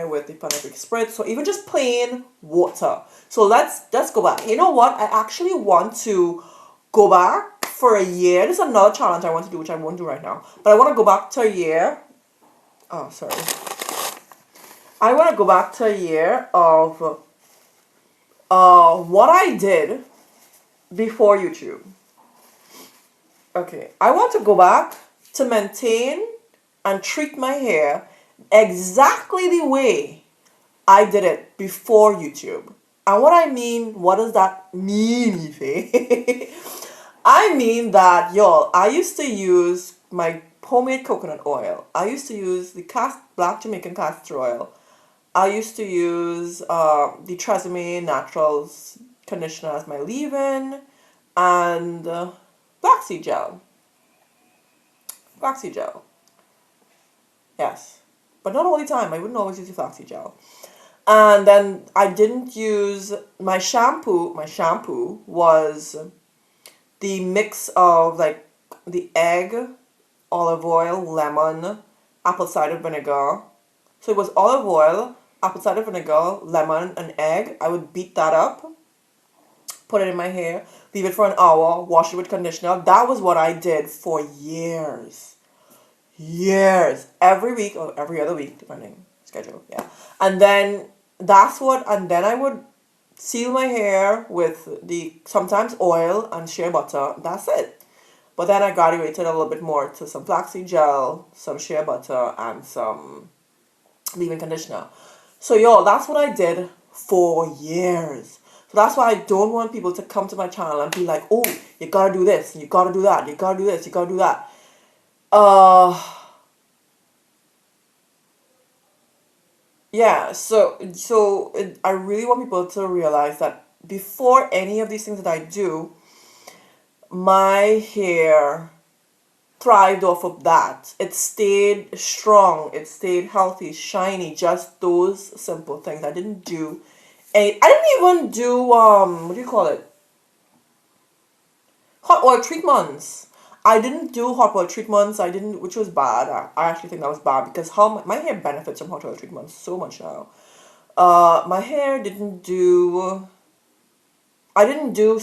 with the Panadic spritz, or even just plain water. So let's go back. You know what? I actually want to go back for a year. This is another challenge I want to do, which I won't do right now. But I want to go back to a year. Oh, sorry. I want to go back to a year of what I did before YouTube. Okay. I want to go back to maintain and treat my hair exactly the way I did it before YouTube. And what does that mean, Ife? I mean that, y'all, I used to use my homemade coconut oil. I used to use the black Jamaican castor oil. I used to use the Tresemme Naturals conditioner as my leave-in, and flaxseed gel. Flaxseed gel. Yes. But not all the time. I wouldn't always use the flaxseed gel. And then I didn't use my shampoo. My shampoo was the mix of like the egg, olive oil, lemon, apple cider vinegar. So it was olive oil, apple cider vinegar, lemon, and egg. I would beat that up, put it in my hair, leave it for an hour, wash it with conditioner. That was what I did for years. Years. Every week or every other week, depending schedule. Yeah. And then I would seal my hair with sometimes oil and shea butter. That's it. But then I graduated a little bit more to some flaxseed gel, some shea butter, and some leave-in conditioner. So, y'all, that's what I did for years. So that's why I don't want people to come to my channel and be like, oh, you gotta do this, you gotta do that, you gotta do this, you gotta do that. Yeah, I really want people to realize that before any of these things that I do, my hair thrived off of that. It stayed strong, it stayed healthy, shiny, just those simple things. I didn't do I didn't even do what do you call it? Hot oil treatments. I didn't do hot oil treatments. I didn't, which was bad. I actually think that was bad because how my hair benefits from hot oil treatments so much now. My hair didn't do. I didn't do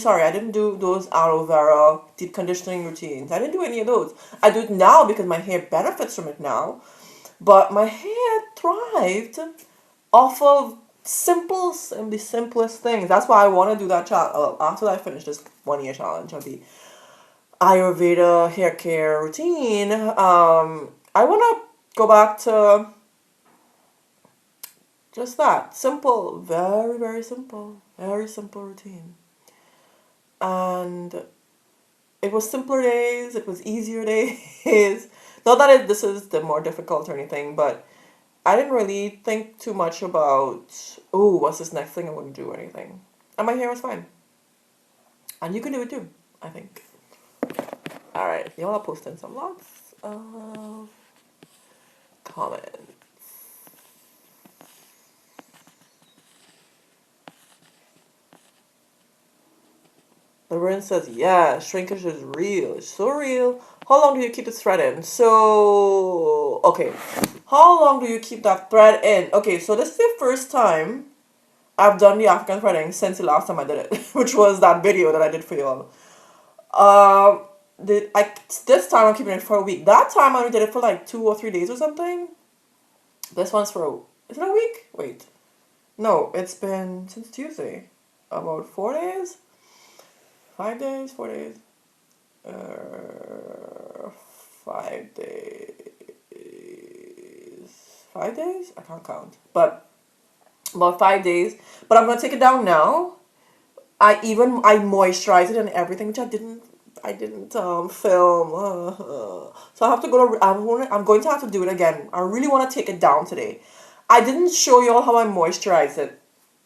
those aloe vera deep conditioning routines. I didn't do any of those. I do it now because my hair benefits from it now. But my hair thrived off of the simplest things. That's why I want to do that challenge. After I finish this 1 year challenge, I'll be Ayurveda hair care routine. I want to go back to just that simple, very, very simple routine. And it was simpler days, it was easier days. Not that this is the more difficult or anything, but I didn't really think too much about, oh, what's this next thing I'm going to do or anything. And my hair was fine. And you can do it too, I think. Alright, y'all are posting some lots of comments. Laverne says, yeah, shrinkage is real. It's so real. How long do you keep the thread in? So, okay. How long do you keep that thread in? Okay, so this is the first time I've done the African threading since the last time I did it, which was that video that I did for y'all. This time I'm keeping it for a week. That time I only did it for like 2 or 3 days or something. This one's is it a week? Wait. No, it's been since Tuesday. About 4 days? 5 days? 4 days? 5 days. 5 days? I can't count. But about 5 days. But I'm gonna take it down now. I moisturized it and everything, which I didn't film. So I have to go to I'm going to have to do it again. I really want to take it down today. I didn't show you all how I moisturized it.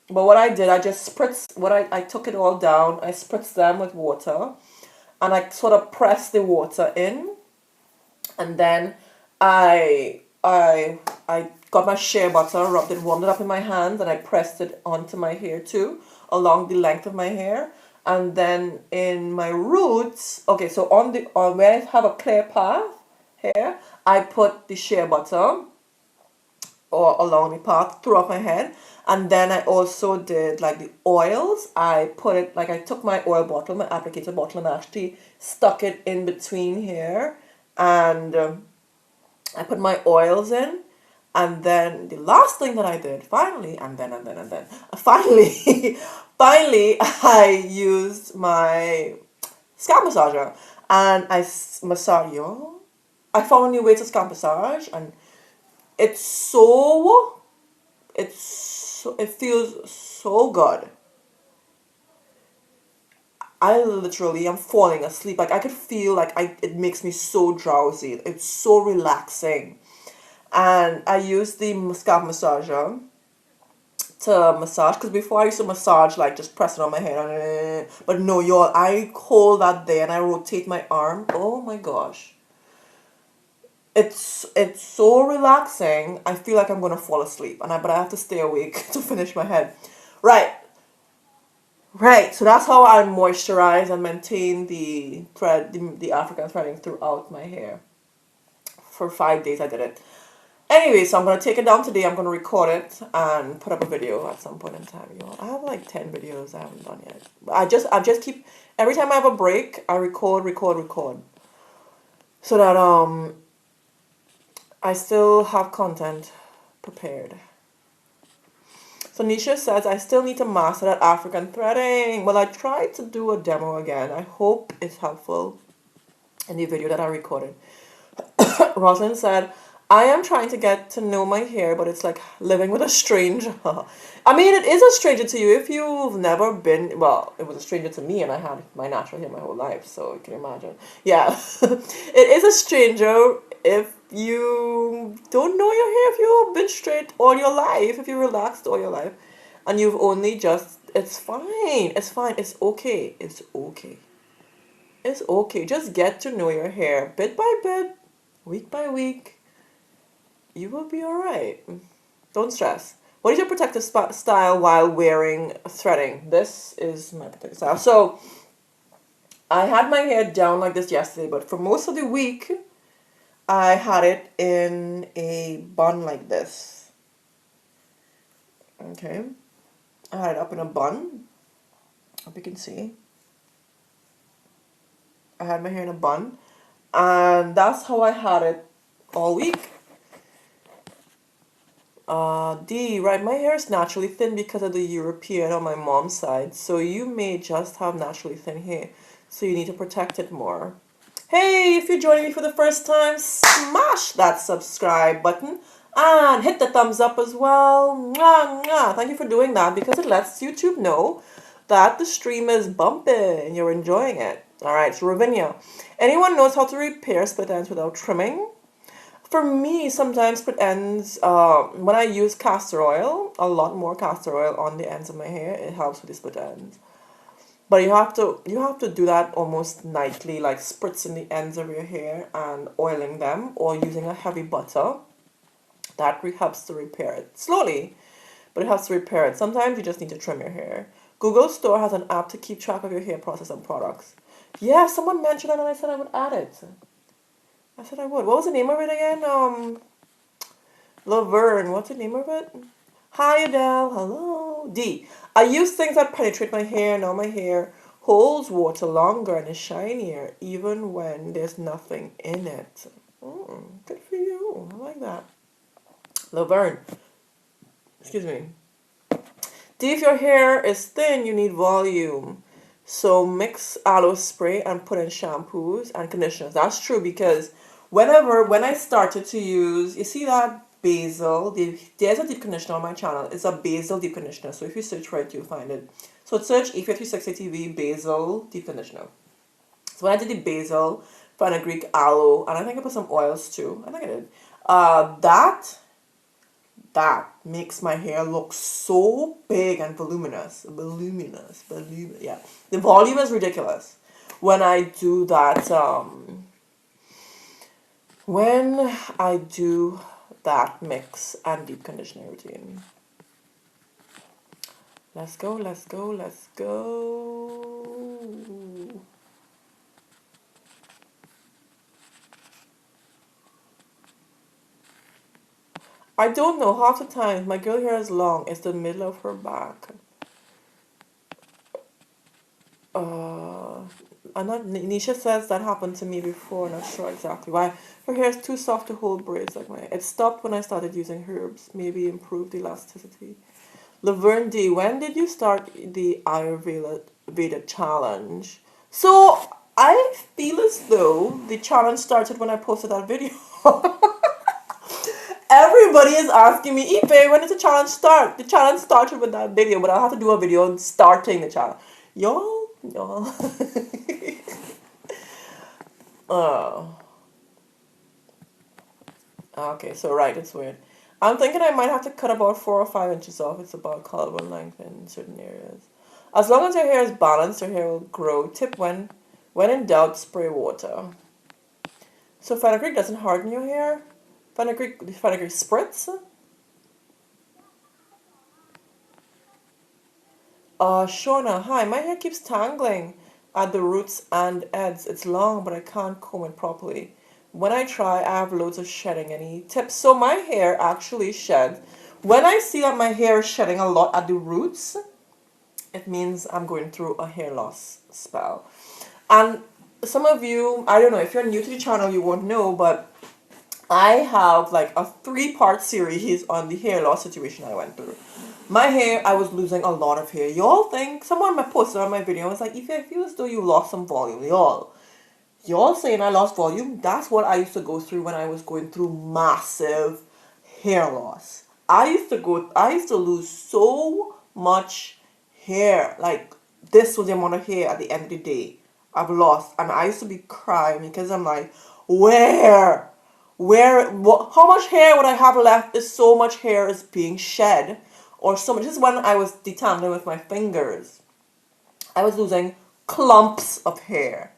But what I did, I just spritzed I took it all down. I spritzed them with water and I sort of pressed the water in, and then I got my shea butter, warmed it up in my hands, and I pressed it onto my hair too, along the length of my hair. And then in my roots, okay, so on where I have a clear path here, I put the shea butter or along the path throughout my head. And then I also did like the oils. I took my oil bottle, my applicator bottle, and actually stuck it in between here. And I put my oils in. And then the last thing that I did, finally, finally, finally, I used my scalp massager. And I massage y'all. I found a new way to scalp massage, and it feels so good. I literally am falling asleep. Like I could feel it makes me so drowsy. It's so relaxing. And I use the scalp massager to massage, because before I used to massage like just press it on my head, but no, y'all, I hold that there and I rotate my arm. Oh my gosh. It's so relaxing. I feel like I'm gonna fall asleep, but I have to stay awake to finish my head. Right. So that's how I moisturize and maintain the African threading throughout my hair. For 5 days I did it. Anyway, so I'm gonna take it down today. I'm gonna record it and put up a video at some point in time. I have like 10 videos I haven't done yet. I just keep, every time I have a break, I record, so that I still have content prepared. So Nisha says, I still need to master that African threading. Well, I tried to do a demo again. I hope it's helpful in the video that I recorded. Rosalind said, I am trying to get to know my hair, but it's like living with a stranger. I mean, it is a stranger to you if you've never been. Well, it was a stranger to me, and I had my natural hair my whole life, so you can imagine. Yeah, it is a stranger if you don't know your hair, if you've been straight all your life, if you relaxed all your life, and you've only just. It's fine. It's fine. It's okay. It's okay. It's okay. Just get to know your hair bit by bit, week by week. You will be alright. Don't stress. What is your protective style while wearing threading? This is my protective style. So, I had my hair down like this yesterday, but for most of the week, I had it in a bun like this. Okay. I had it up in a bun. Hope you can see. I had my hair in a bun. And that's how I had it all week. D, right, my hair is naturally thin because of the European on my mom's side, so you may just have naturally thin hair, so you need to protect it more. Hey, if you're joining me for the first time, smash that subscribe button and hit the thumbs up as well. Mwah, mwah. Thank you for doing that because it lets YouTube know that the stream is bumping and you're enjoying it. Alright, so Ravinia, anyone knows how to repair split ends without trimming? For me, sometimes split ends, when I use castor oil, a lot more castor oil on the ends of my hair, it helps with the split ends. But you have to do that almost nightly, like spritzing the ends of your hair and oiling them, or using a heavy butter. That helps to repair it slowly, but it helps to repair it. Sometimes you just need to trim your hair. Google Store has an app to keep track of your hair process and products. Yeah, someone mentioned that and I said I would add it. I said I would. What was the name of it again? Laverne. What's the name of it? Hi Adele. Hello. D. I use things that penetrate my hair. Now my hair holds water longer and is shinier, even when there's nothing in it. Good for you. I like that. Laverne. Excuse me. D. If your hair is thin, you need volume. So mix aloe spray and put in shampoos and conditioners. That's true because when I started to use, you see that basil, there's a deep conditioner on my channel. It's a basil deep conditioner. So if you search for it, you'll find it. So search E5360 TV basil deep conditioner. So when I did the basil, fenugreek, aloe, and I think I put some oils too. I think I did. That makes my hair look so big and voluminous. Yeah. The volume is ridiculous. When I do that, mix and deep conditioning routine. Let's go, let's go, let's go. I don't know. Half the time, my girl hair is long. It's the middle of her back. I'm not. Nisha says that happened to me before. Not sure exactly why. Her hair is too soft to hold braids like mine. It stopped when I started using herbs. Maybe improved elasticity. Laverne D, when did you start the Ayurveda challenge? So I feel as though the challenge started when I posted that video. Everybody is asking me, Ife, when did the challenge start? The challenge started with that video, but I'll have to do a video starting the challenge. Y'all. Oh. Okay, so right, it's weird. I'm thinking I might have to cut about 4 or 5 inches off. It's about collarbone length in certain areas. As long as your hair is balanced, your hair will grow. Tip when in doubt, spray water. So fenugreek doesn't harden your hair? Fenugreek spritz? Shona, hi, my hair keeps tangling at the roots and ends. It's long, but I can't comb it properly. When I try, I have loads of shedding. Any tips? So my hair actually sheds. When I see that my hair is shedding a lot at the roots, it means I'm going through a hair loss spell. And some of you, I don't know, if you're new to the channel, you won't know, but I have like a 3-part series on the hair loss situation I went through. My hair, I was losing a lot of hair. Y'all think, someone posted on my video, and was like, if I feel as though you lost some volume, y'all. Y'all saying I lost volume? That's what I used to go through when I was going through massive hair loss. I used to lose so much hair. Like, this was the amount of hair at the end of the day I've lost. And I used to be crying because I'm like, where? How much hair would I have left if so much hair is being shed? Or so much. This is when I was detangling with my fingers. I was losing clumps of hair.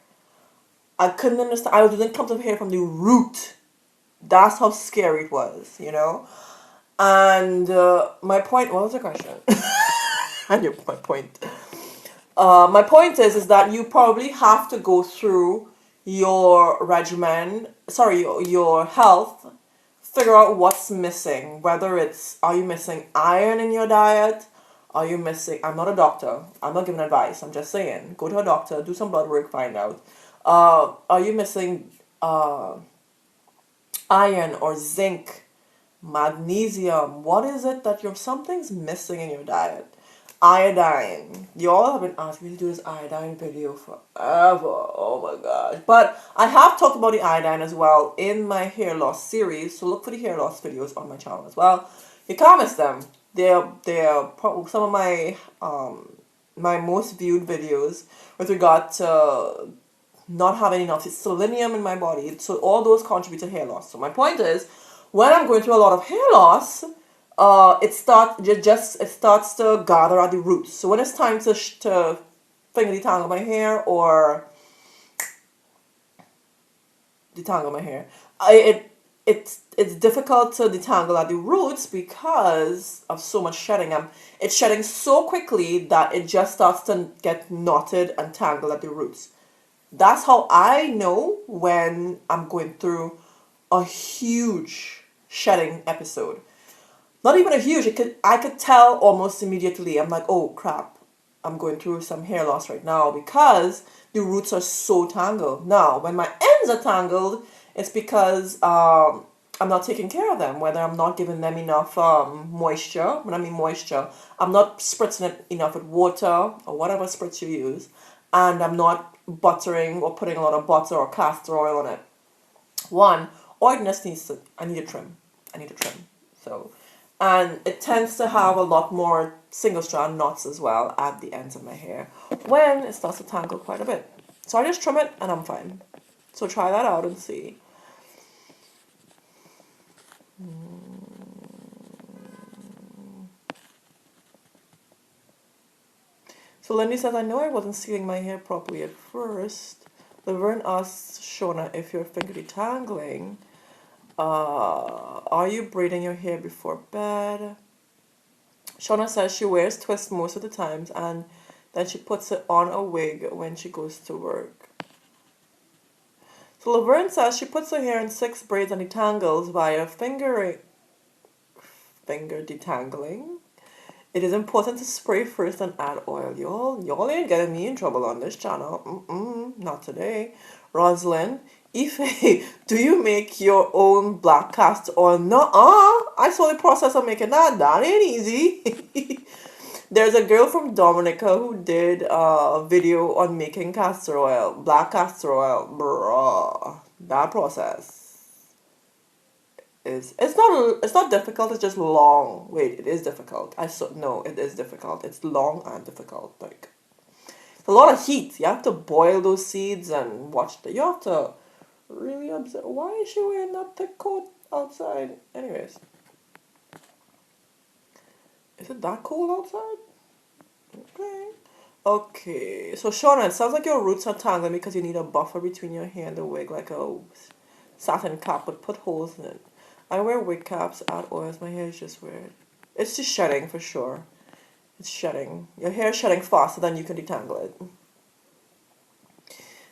I couldn't understand. I was losing clumps of hair from the root. That's how scary it was, you know? And my point, what was the question? I knew my point. My point is that you probably have to go through your regimen, sorry, your health, figure out what's missing. Whether it's, are you missing iron in your diet? Are you missing, I'm not a doctor, I'm not giving advice, I'm just saying, go to a doctor, do some blood work, find out. Are you missing iron or zinc, magnesium? What is it that something's missing in your diet? Iodine. You all have been asking me to do this iodine video forever. Oh my gosh. But I have talked about the iodine as well in my hair loss series. So look for the hair loss videos on my channel as well. You can't miss them. They're some of my most viewed videos with regard to not having enough selenium in my body. So all those contribute to hair loss. So my point is, when I'm going through a lot of hair loss, it starts to gather at the roots. So when it's time to finger detangle my hair or detangle my hair, it's difficult to detangle at the roots because of so much shedding. It's shedding so quickly that it just starts to get knotted and tangled at the roots. That's how I know when I'm going through a huge shedding episode. Not even a huge, I could tell almost immediately. I'm like, oh crap, I'm going through some hair loss right now because the roots are so tangled. Now, when my ends are tangled, it's because I'm not taking care of them, whether I'm not giving them enough moisture. When I mean moisture, I'm not spritzing it enough with water or whatever spritz you use, and I'm not buttering or putting a lot of butter or castor oil on it. One, oiliness I need a trim. I need a trim. So, and it tends to have a lot more single strand knots as well at the ends of my hair when it starts to tangle quite a bit. So I just trim it and I'm fine. So try that out and see. So Lindy says, I know I wasn't sealing my hair properly at first. Laverne asks Shona if you're finger detangling. Are you braiding your hair before bed? Shona says she wears twists most of the times and then she puts it on a wig when she goes to work. So Laverne says she puts her hair in 6 braids and detangles via finger detangling. It is important to spray first and add oil. Y'all ain't getting me in trouble on this channel. Not today. Rosalind, Ife, do you make your own black castor oil? Nuh-uh. I saw the process of making that. That ain't easy. There's a girl from Dominica who did a video on making castor oil. Black castor oil. Bruh. That process is it's not difficult, it's just long. Wait, it is difficult. No, it is difficult. It's long and difficult. Like, it's a lot of heat. You have to boil those seeds and you have to really observe. Why is she wearing that thick coat outside? Anyways, is it that cold outside? Okay, so Shauna, it sounds like your roots are tangling because you need a buffer between your hair and the wig, like a satin cap, but put holes in it. I wear wig caps, add oils, my hair is just weird. It's just shedding for sure. It's shedding. Your hair is shedding faster than you can detangle it.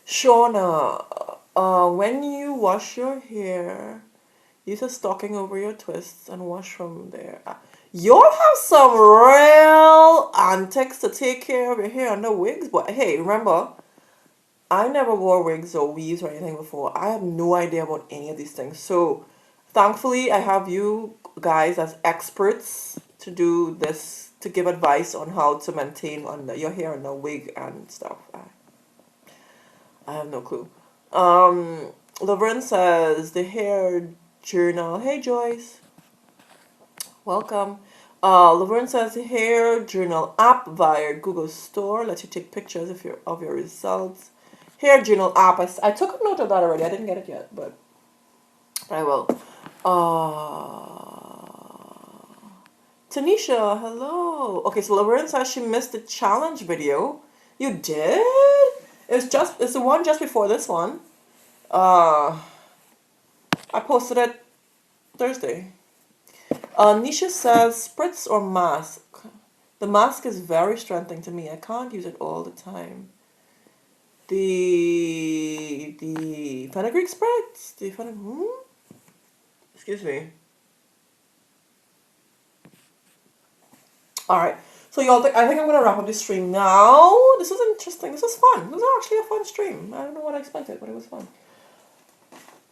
Shauna, when you wash your hair, use a stocking over your twists and wash from there. You'll have some real antics to take care of your hair under wigs, but hey, remember, I never wore wigs or weaves or anything before. I have no idea about any of these things. So, thankfully, I have you guys as experts to do this, to give advice on how to maintain your hair under wig and stuff. I have no clue. Laverne says the hair journal. Hey Joyce, welcome. Laverne says the hair journal app via Google Store lets you take pictures of your results. Hair journal app. I took a note of that already. I didn't get it yet, but I will. Tanisha, hello. Okay, so Laverne says she missed the challenge video. You did? It's the one just before this one. I posted it Thursday. Nisha says spritz or mask. The mask is very strengthening to me. I can't use it all the time. The fenugreek spritz. Excuse me. All right. So y'all, I think I'm gonna wrap up this stream now. This was interesting. This was fun. This was actually a fun stream. I don't know what I expected, but it was fun.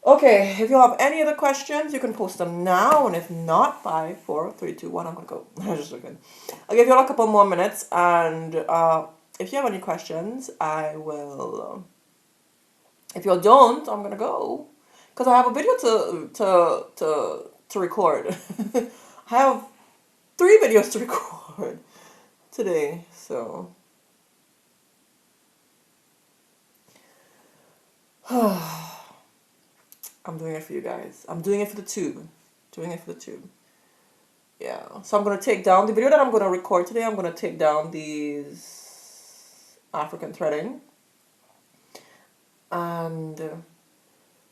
Okay, if you have any other questions, you can post them now, and if not, 5, 4, 3, 2, 1, I'm gonna go. I'm just looking. I'll give you all a couple more minutes, and if you have any questions, I will. If you don't, I'm gonna go, because I have a video to record. I have 3 videos to record today, so. I'm doing it for you guys. I'm doing it for the tube. Yeah. So I'm going to take down the video that I'm going to record today. I'm going to take down these African threading and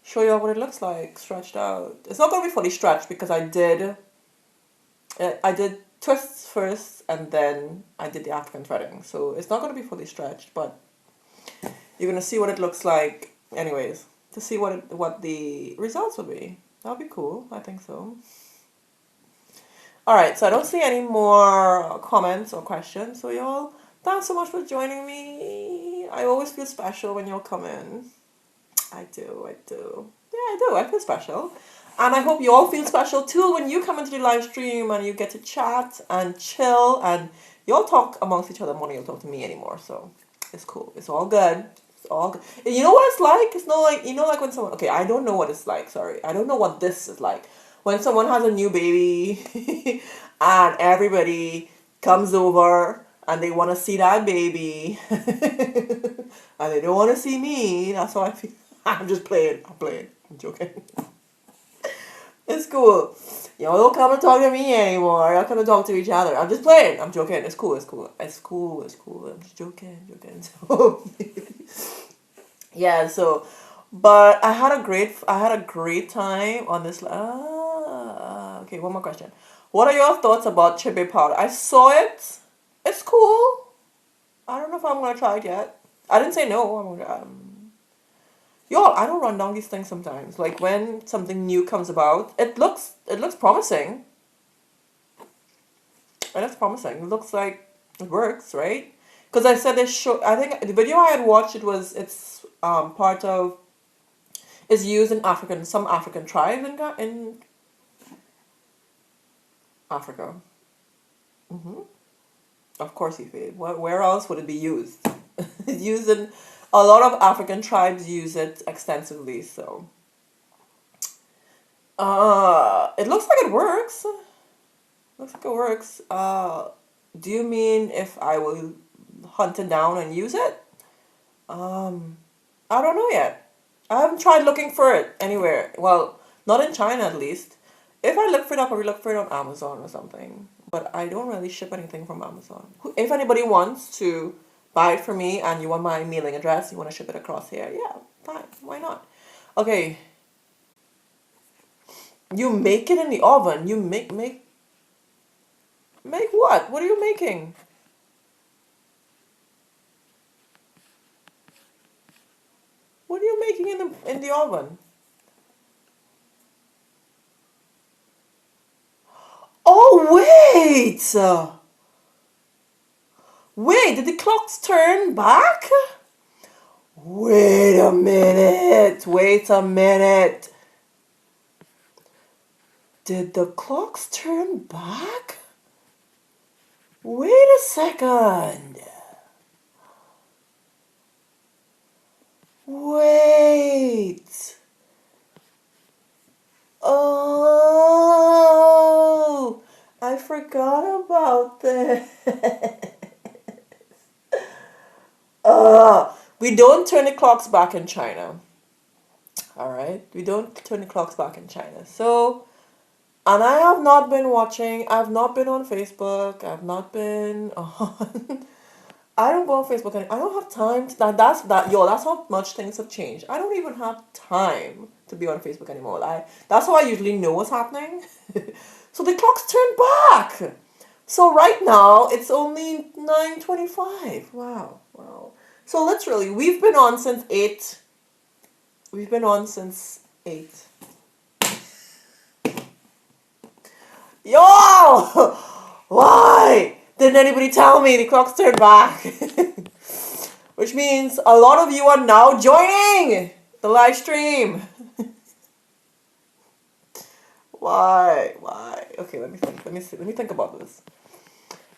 show you what it looks like stretched out. It's not going to be fully stretched because I did twists first and then I did the African threading. So it's not going to be fully stretched, but you're going to see what it looks like anyways. To see what the results will be. That would be cool. I think so. Alright, so I don't see any more comments or questions. So y'all, thanks so much for joining me. I always feel special when y'all come in. I do. Yeah, I do. I feel special. And I hope you all feel special too when you come into the live stream and you get to chat and chill and y'all talk amongst each other more than you'll talk to me anymore. So it's cool. It's all good. All good. You know what it's like? It's not like, like when someone, okay, I don't know what it's like, sorry. I don't know what this is like. When someone has a new baby and everybody comes over and they want to see that baby and they don't want to see me. That's how I feel. I'm just playing. I'm joking. It's cool. Y'all don't come and talk to me anymore. Y'all come and talk to each other. I'm just playing. I'm joking. It's cool. I'm just joking. So, yeah, so, but I had a great time on this. Okay, one more question. What are your thoughts about chibe powder? I saw it. It's cool. I don't know if I'm gonna try it yet. I didn't say no. I'm gonna. Y'all, I don't run down these things sometimes. Like when something new comes about, it looks promising. It looks like it works, right? Because I said I think the video I had watched, it's part of, is used in some African tribes in Africa. Of course, Ife. Where else would it be used? It's used in a lot of African tribes use it extensively. So, it looks like it works. Do you mean if I will hunt it down and use it? I don't know yet. I haven't tried looking for it anywhere. Well, not in China at least. If I look for it, I'll probably look for it on Amazon or something. But I don't really ship anything from Amazon. If anybody wants to buy it for me and you want my mailing address, you want to ship it across here, yeah, fine. Why not? Okay. You make it in the oven. You make what? What are you making? What are you making in the oven? Oh wait! Wait, did the clocks turn back? Wait a minute. Did the clocks turn back? Wait a second. Wait. We don't turn the clocks back in China. All right, we don't turn the clocks back in China. So, and I have not been watching. I've not been on Facebook. I've not been on. I don't go on Facebook anymore. I don't have time to that's that yo, that's how much things have changed. I don't even have time to be on Facebook anymore. That's how I usually know what's happening. So the clock's turned back. So right now it's only 9:25. Wow, wow. So literally we've been on since 8. We've been on since 8. Yo! Why didn't anybody tell me the clock's turned back? Which means a lot of you are now joining the live stream. Why? Why? Okay, let me think. Let me see. Let me think about this.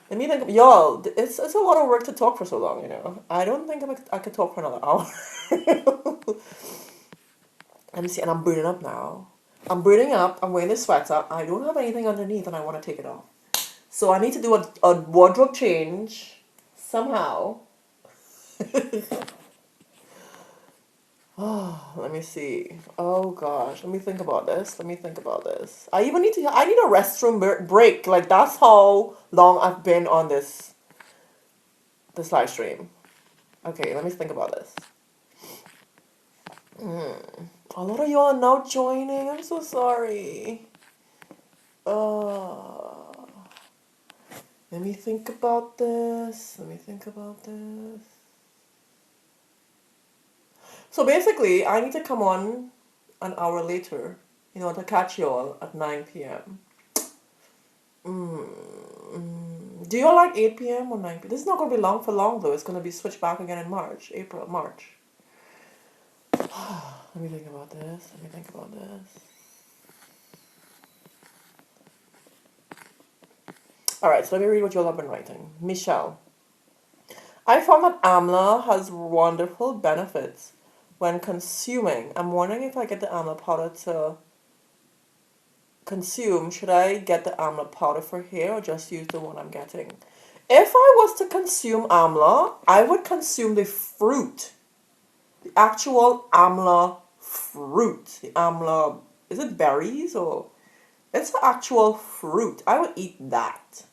Let me think. Y'all, it's a lot of work to talk for so long, you know. I don't think I could talk for another hour. Let me see. And I'm breathing up now. I'm breathing up. I'm wearing this sweater. I don't have anything underneath and I want to take it off. So I need to do a wardrobe change somehow. Oh, let me see. Oh gosh, let me think about this. Let me think about this. I need a restroom break. Like that's how long I've been on this live stream. Okay, let me think about this. A lot of y'all are now joining. I'm so sorry. Let me think about this. Let me think about this. So basically, I need to come on an hour later, to catch y'all at 9 p.m. Do you all like 8 p.m. or 9 p.m.? This is not going to be long for long, though. It's going to be switched back again in March. March. Let me think about this. Let me think about this. Alright, so let me read what you all have been writing. Michelle. I found that amla has wonderful benefits when consuming. I'm wondering if I get the amla powder to consume. Should I get the amla powder for hair or just use the one I'm getting? If I was to consume amla, I would consume the fruit. The actual amla fruit. The amla, is it berries or? It's the actual fruit. I would eat that.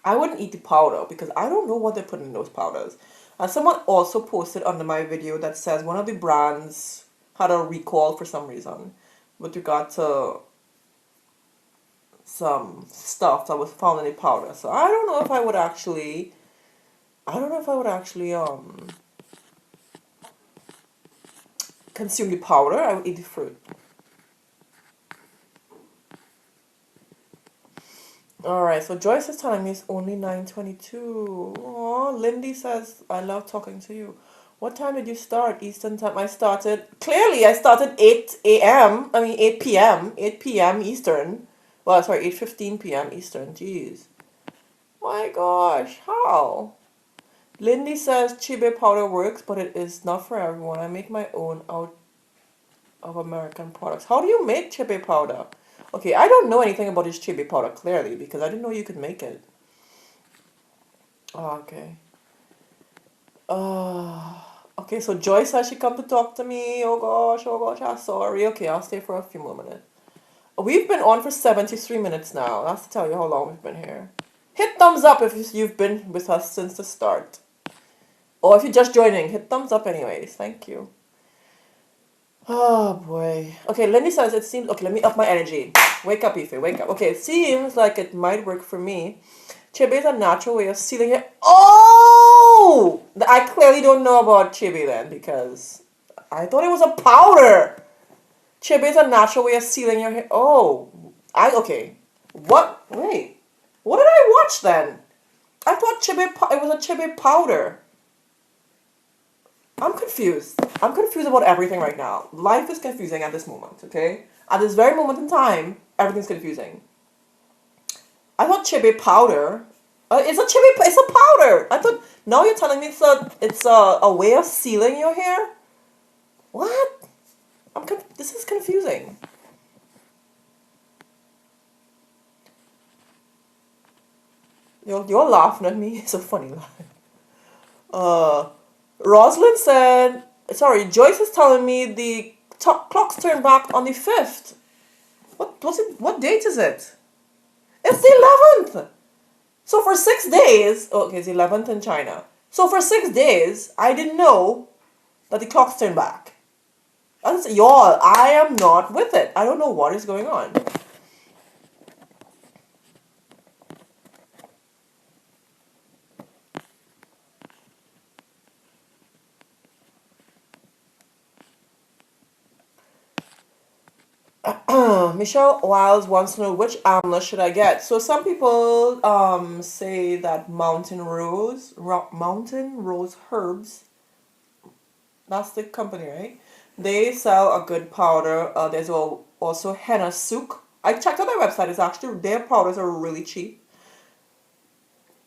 I wouldn't eat the powder because I don't know what they put in those powders. And someone also posted under my video that says one of the brands had a recall for some reason with regard to some stuff that was found in the powder. So I don't know if I would actually consume the powder. I would eat the fruit. Alright, so Joyce is telling me it's only 9:22. Oh, Lindy says, I love talking to you. What time did you start? Eastern time. I started 8 a.m. 8 p.m. 8 p.m. Eastern. Well, sorry, 8:15 p.m. Eastern. Jeez. My gosh, how? Lindy says chibe powder works, but it is not for everyone. I make my own out of American products. How do you make chibe powder? Okay, I don't know anything about this chibe powder, clearly, because I didn't know you could make it. Oh, okay. Okay, so Joyce says she come to talk to me. Oh gosh, I'm sorry. Okay, I'll stay for a few more minutes. We've been on for 73 minutes now. That's to tell you how long we've been here. Hit thumbs up if you've been with us since the start. Or if you're just joining, hit thumbs up anyways. Thank you. Oh boy. Okay, Lindy says it seems... Okay, let me up my energy. Wake up, Ife. Wake up. Okay, it seems like it might work for me. Chibe is a natural way of sealing it. Oh! I clearly don't know about chibe then because I thought it was a powder. Chibe is a natural way of sealing your hair. Oh. Okay. What? Wait. What did I watch then? I thought it was a chibe powder. I'm confused. I'm confused about everything right now. Life is confusing at this moment, okay? At this very moment in time, everything's confusing. I thought chibe powder. It's a powder. I thought, now you're telling me it's a way of sealing your hair? What? This is confusing. You're laughing at me. It's a funny laugh. Uh, Rosalind said, sorry, Joyce is telling me the clocks turn back on the 5th. What's it? What date is it? It's the 11th. So for 6 days, okay, it's 11th in China. So for 6 days, I didn't know that the clocks turn back. That's, y'all, I am not with it. I don't know what is going on. Michelle Wiles wants to know which amla should I get. So some people say that Mountain Rose Herbs, that's the company, right? They sell a good powder. There's also henna souk. I checked out their website. It's actually their powders are really cheap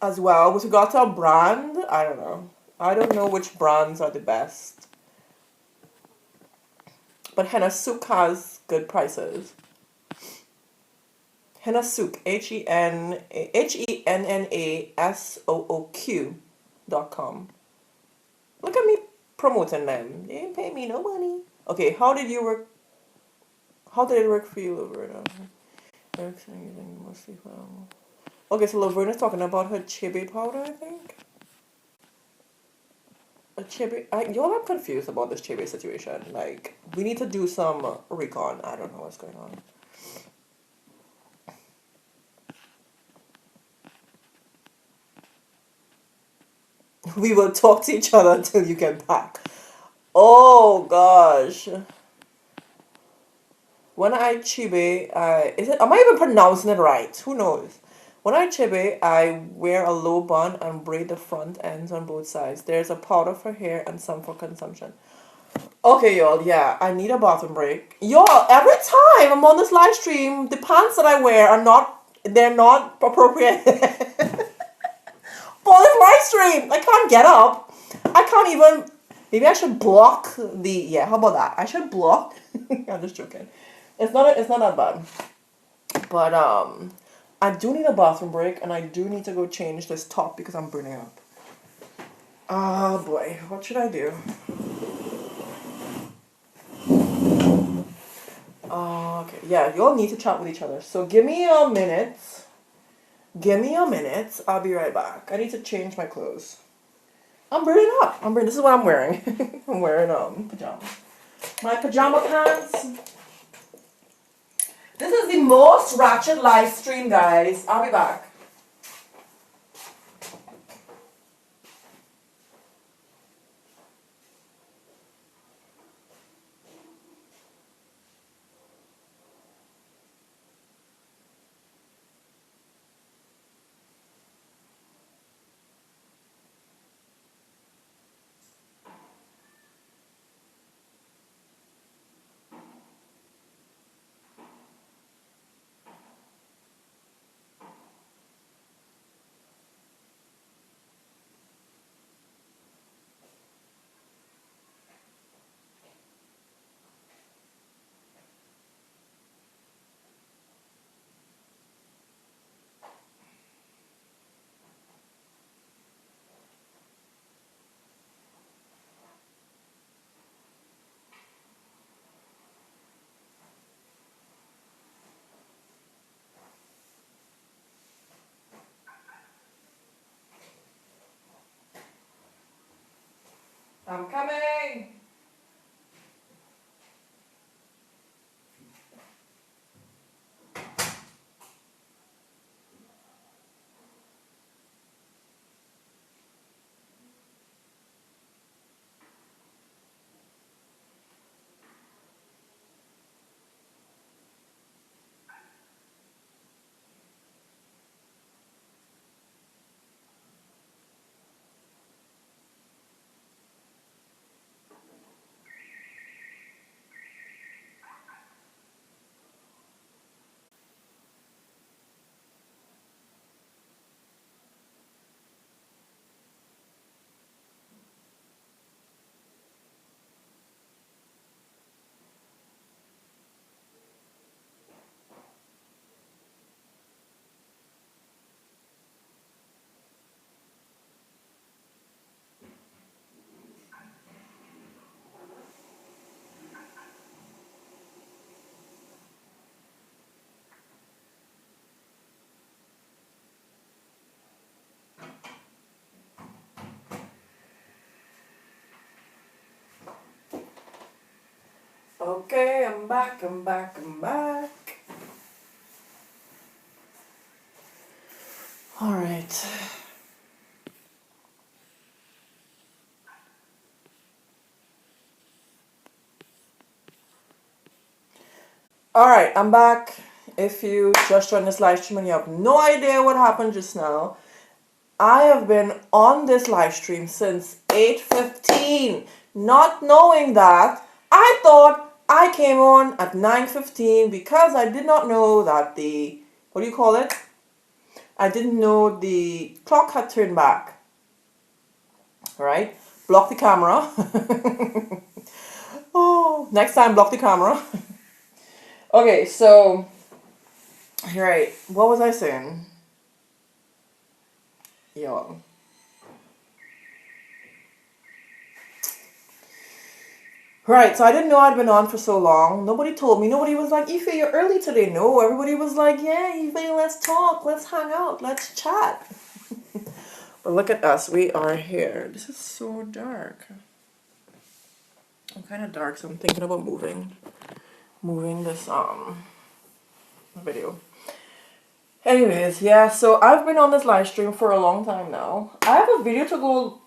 as well. With regard to a brand, I don't know. I don't know which brands are the best. But henna souk has good prices. Henna Souk, HENNASOOQ.com. Look at me promoting them. They didn't pay me no money. Okay, how did you work? How did it work for you, Laverna? Okay, so Laverna's talking about her chibi powder, I think. A chibi. Y'all, I'm confused about this chibi situation. Like, we need to do some recon. I don't know what's going on. We will talk to each other until you get back. Oh gosh. When I chibi, is it? Am I even pronouncing it right? Who knows? When I chibi, I wear a low bun and braid the front ends on both sides. There's a powder for hair and some for consumption. Okay, y'all. Yeah, I need a bathroom break. Y'all, every time I'm on this live stream, the pants that I wear are not. They're not appropriate for this live stream. I can't get up. I can't even. Maybe I should block the. Yeah, how about that? I should block. I'm just joking. It's not that bad. But I do need a bathroom break and I do need to go change this top because I'm burning up. Oh boy, what should I do? Okay, yeah, you all need to chat with each other. So give me a minute. Give me a minute. I'll be right back. I need to change my clothes. I'm burning up. This is what I'm wearing. I'm wearing pajamas. My pajama pants. This is the most ratchet live stream, guys. I'll be back. I'm coming. Okay, I'm back, I'm back, I'm back. All right. All right, I'm back. If you just joined this live stream and you have no idea what happened just now, I have been on this live stream since 8:15, not knowing that. I thought I came on at 9:15 because I did not know that the, what do you call it? I didn't know the clock had turned back. Right? Block the camera. Oh, next time block the camera. Okay, so, right, what was I saying? Yo. Right, so I didn't know I'd been on for so long. Nobody told me. Nobody was like, Ife, you're early today. No, everybody was like, yeah, Ife, let's talk, let's hang out, let's chat. But look at us, we are here. This is so dark. I'm kind of dark, so I'm thinking about moving this video. Anyways, yeah, so I've been on this live stream for a long time now. I have a video to go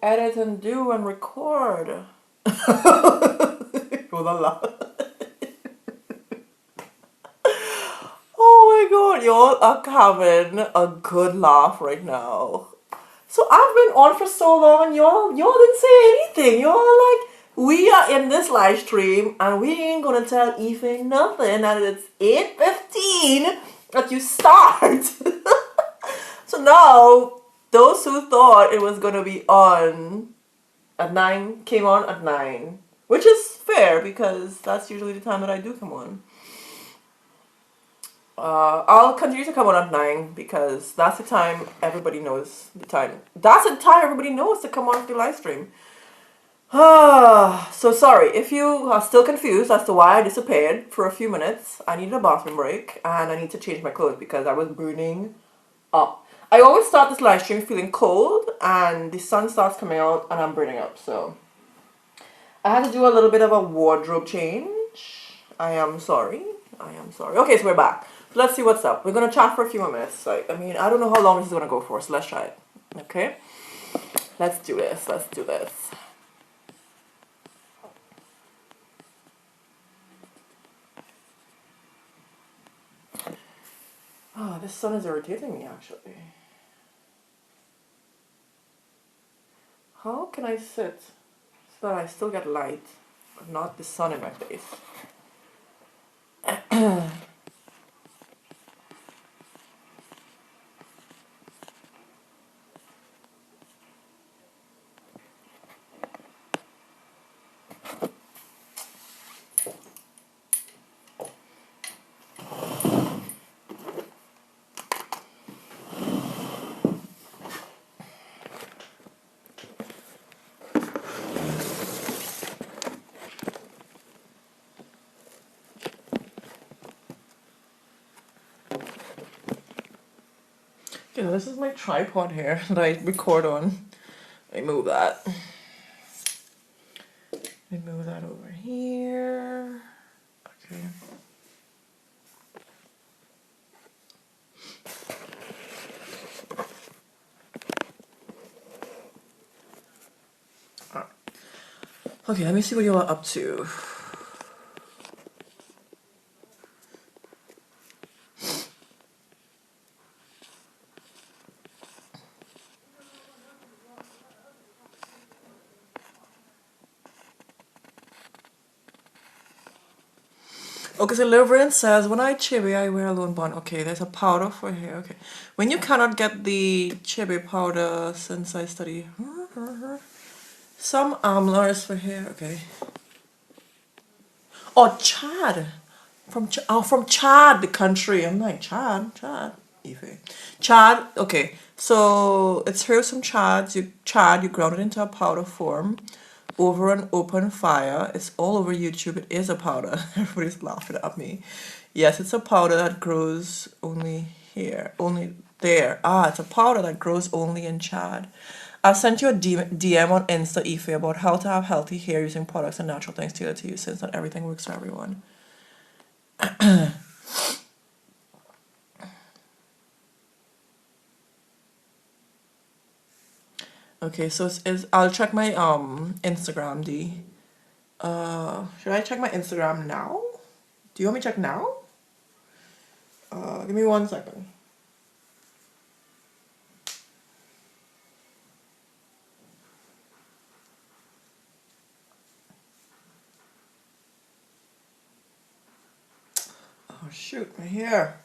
edit and do and record. Oh la la. Oh my god, y'all are having a good laugh right now. So I've been on for so long and y'all didn't say anything. Y'all are like, we are in this live stream and we ain't gonna tell Aoife nothing, and it's 8:15 that you start. So now those who thought it was gonna be on at 9 came on at 9. Which is fair because that's usually the time that I do come on. I'll continue to come on at 9 because that's the time everybody knows the time. That's the time everybody knows to come on the live stream. So sorry if you are still confused as to why I disappeared for a few minutes. I needed a bathroom break and I need to change my clothes because I was burning up. I always start this live stream feeling cold and the sun starts coming out and I'm burning up. So I had to do a little bit of a wardrobe change. I am sorry. Okay, so we're back. So let's see what's up. We're gonna chat for a few more minutes. I don't know how long this is gonna go for, so let's try it. Okay? Let's do this. Oh, this sun is irritating me actually. How can I sit so that I still get light, but not the sun in my face? Okay, this is my tripod here that I record on. Let me move that. Let me move that over here. Okay. Alright. Okay, let me see what you are up to. Okay, so Liverand says, when I chibi, I wear a lone bond. Okay, there's a powder for hair. Okay. When you cannot get the chibi powder, since I study some amlars for hair. Okay. Oh, Chad. From Chad, the country. I'm like, Chad. Ife. Chad, okay. So it's here some chads. You ground it into a powder form over an open fire. It's all over YouTube. It is a powder. Everybody's laughing at me. Yes, it's a powder that grows only here. Only There. Ah, it's a powder that grows only in Chad. I sent you a DM on Insta Ife about how to have healthy hair using products and natural things tailored to you, since not everything works for everyone. Okay, so I'll check my Instagram D. Should I check my Instagram now? Do you want me to check now? Give me 1 second. Oh shoot, my hair.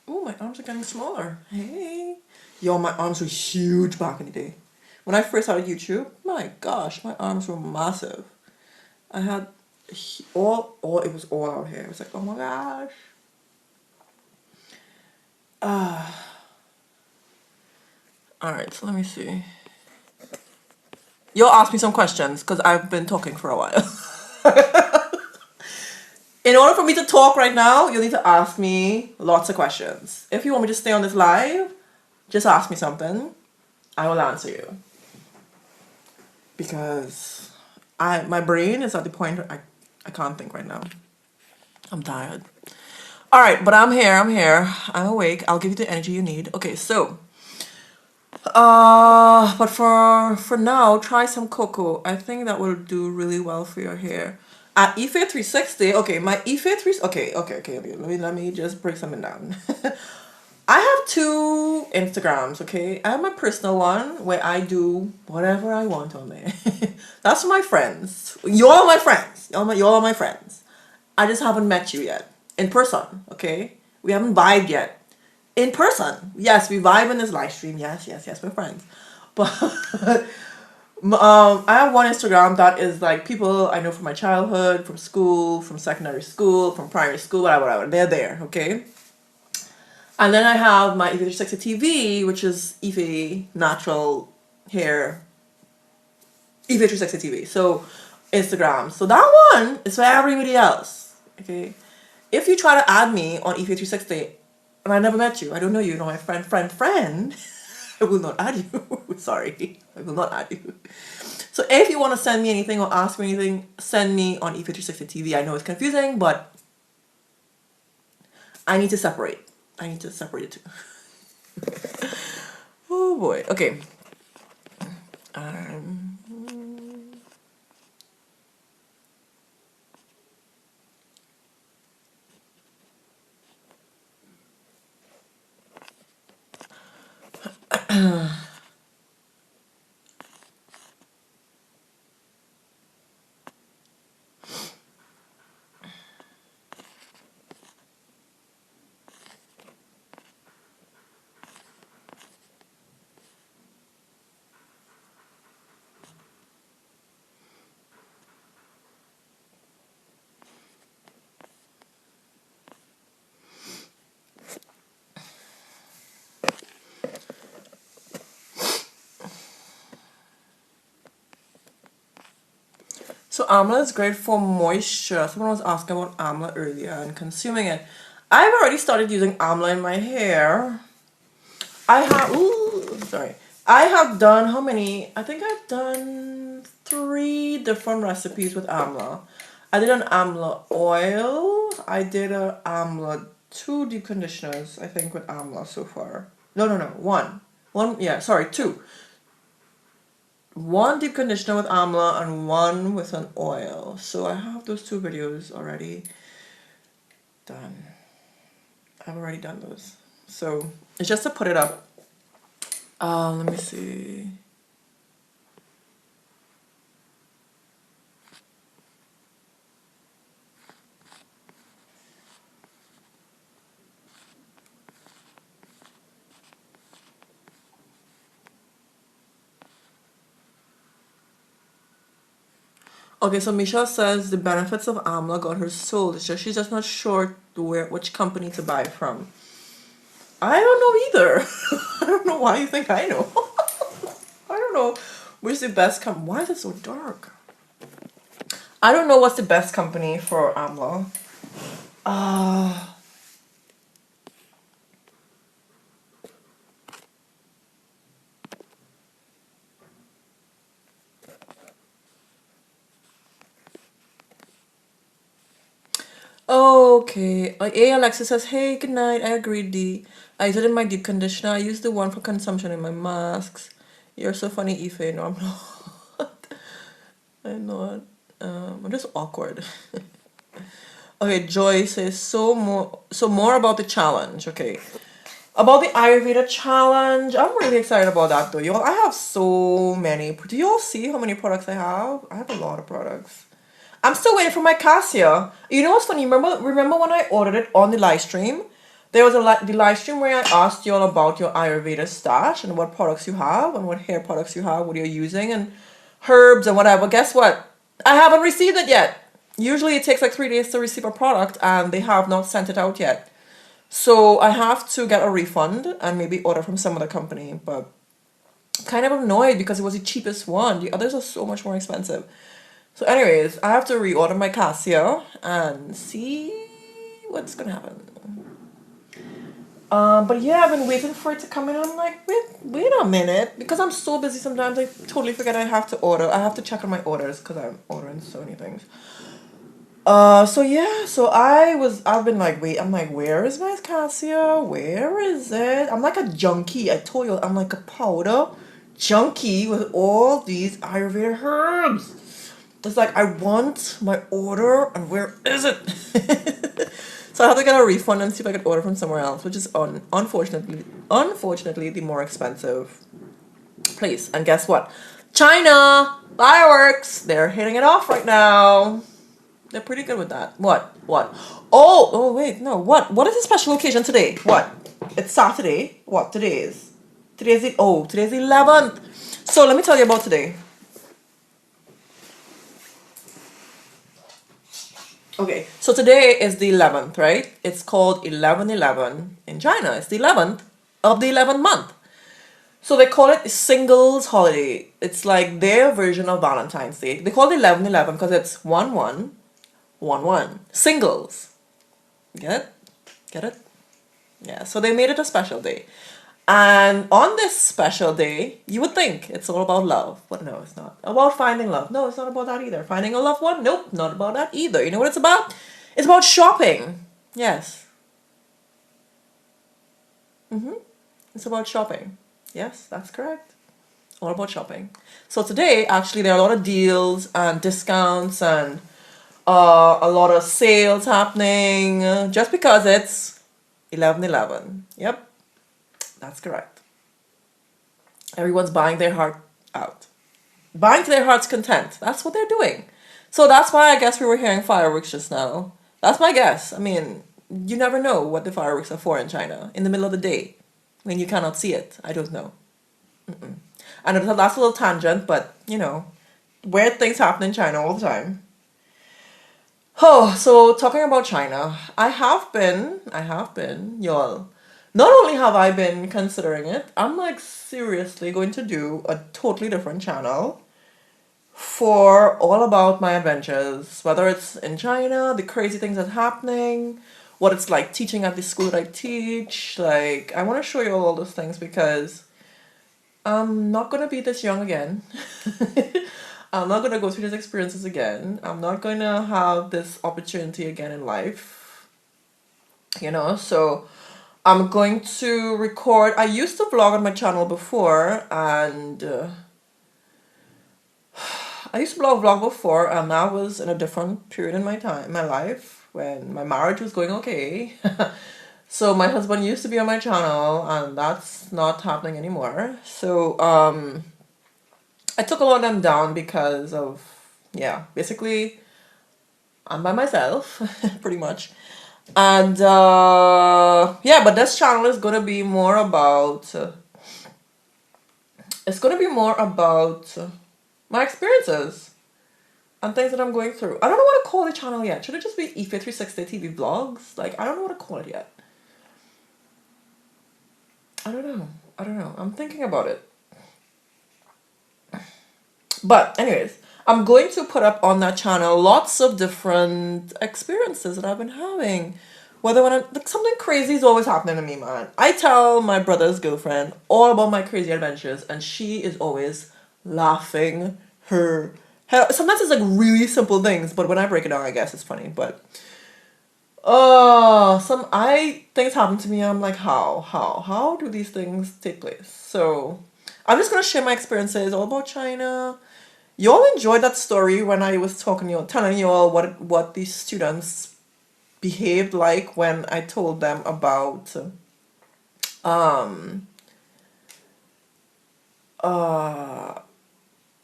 Oh, my arms are getting smaller. Hey. Yo, my arms were huge back in the day. When I first started YouTube, my gosh, my arms were massive. I had it was all out here. I was like, oh my gosh. Alright, so let me see. You'll ask me some questions because I've been talking for a while. In order for me to talk right now, you'll need to ask me lots of questions. If you want me to stay on this live, just ask me something. I will answer you. Because my brain is at the point where I can't think right now. I'm tired. Alright, but I'm here. I'm awake. I'll give you the energy you need. Okay, so but for now, try some cocoa. I think that will do really well for your hair. At Ife 360, okay, my Ife 3, okay. Let me just break something down. I have two Instagrams, okay? I have my personal one where I do whatever I want on there. That's for my friends. You're my friends. You're my friends. I just haven't met you yet. In person, okay? We haven't vibed yet. In person. Yes, we vibe in this live stream. Yes, we're friends. But I have one Instagram that is like people I know from my childhood, from school, from secondary school, from primary school, whatever. They're there, okay? And then I have my Ife 360 TV, which is Ife Natural Hair, Ife 360 TV. So Instagram. So that one is for everybody else. Okay. If you try to add me on Ife 360 and I never met you, I don't know you, my friend, I will not add you. Sorry. I will not add you. So if you want to send me anything or ask me anything, send me on Ife 360 TV. I know it's confusing, but I need to separate. I need to separate it too. Oh boy. Okay. So amla is great for moisture. Someone was asking about amla earlier and consuming it. I've already started using amla in my hair. I have done how many? I think I've done 3 different recipes with amla. I did an amla oil. I did a amla 2 deep conditioners, I think, with amla so far. No, 1. 1, yeah, sorry, 2. 1 deep conditioner with amla and 1 with an oil. So I have those 2 videos already done. I've already done those. So it's just to put it up. Let me see. Okay, so Misha says the benefits of amla got her sold. It's just she's just not sure which company to buy from. I don't know either. I don't know why you think I know. I don't know which the best Why is it so dark? I don't know what's the best company for amla. Uh, okay. Alexa says, hey, good night. I agree, D. I use it in my deep conditioner. I use the one for consumption in my masks. You're so funny, Ife. No, I'm not. I'm not. I'm just awkward. Okay, Joy says so more about the challenge. Okay. About the Ayurveda challenge, I'm really excited about that though. Y'all, I have so many. Do y'all see how many products I have? I have a lot of products. I'm still waiting for my cassia. You know what's funny? Remember when I ordered it on the live stream? There was the live stream where I asked y'all about your Ayurveda stash and what products you have and what hair products you have, what you're using, and herbs and whatever. Guess what? I haven't received it yet. Usually it takes like 3 days to receive a product, and they have not sent it out yet. So I have to get a refund and maybe order from some other company. But kind of annoyed because it was the cheapest one. The others are so much more expensive. So, anyways, I have to reorder my Casio and see what's gonna happen. But yeah, I've been waiting for it to come in. I'm like, wait a minute, because I'm so busy. Sometimes I totally forget I have to order. I have to check on my orders because I'm ordering so many things. So yeah, I've been like, wait, I'm like, where is my Cassia? Where is it? I'm like a junkie. I told you, I'm like a powder junkie with all these Ayurveda herbs. It's like, I want my order, and where is it? So I have to get a refund and see if I can order from somewhere else, which is unfortunately the more expensive place. And guess what? China fireworks. They're hitting it off right now. They're pretty good with that. What? What? Oh, wait, no. What is the special occasion today? What? It's Saturday. What today is? Today's the 11th. So let me tell you about today. Okay, so today is the 11th, right? It's called 11/11 in China. It's the 11th of the 11th month. So they call it singles holiday. It's like their version of Valentine's Day. They call it 11/11 because it's 1/1/1/1. Singles. Get it? Get it? Yeah, so they made it a special day. And on this special day, you would think it's all about love. But no, it's not. About finding love. No, it's not about that either. Finding a loved one? Nope, not about that either. You know what it's about? It's about shopping. Yes. It's about shopping. Yes, that's correct. All about shopping. So today, actually, there are a lot of deals and discounts and a lot of sales happening just because it's 11/11. Yep, that's correct. Everyone's buying their heart out. Buying to their heart's content. That's what they're doing. So that's why I guess we were hearing fireworks just now. That's my guess. I mean, you never know what the fireworks are for in China in the middle of the day when you cannot see it. I don't know. I know that's a little tangent, but weird things happen in China all the time. Oh, so talking about China, y'all. Not only have I been considering it, I'm like seriously going to do a totally different channel for all about my adventures, whether it's in China, the crazy things that's happening, what it's like teaching at the school that I teach. Like, I want to show you all those things because I'm not going to be this young again. I'm not going to go through these experiences again. I'm not going to have this opportunity again in life. So I'm going to record. I used to vlog on my channel before, and I used to vlog before, and I was in a different period in my life, when my marriage was going okay. So my husband used to be on my channel, and that's not happening anymore. So I took a lot of them down because of, yeah, basically I'm by myself, pretty much. And yeah, but this channel is gonna be more about. It's gonna be more about my experiences and things that I'm going through. I don't know what to call the channel yet. Should it just be Ife360 TV vlogs? Like, I don't know what to call it yet. I don't know. I'm thinking about it. But anyways, I'm going to put up on that channel lots of different experiences that I've been having. Whether when like something crazy is always happening to me, man. I tell my brother's girlfriend all about my crazy adventures, and she is always laughing her hell. Sometimes it's like really simple things, but when I break it down, I guess it's funny. But some I things happen to me. I'm like, how do these things take place? So I'm just gonna share my experiences all about China. You all enjoyed that story when I was telling you all what these students behaved like when I told them about um uh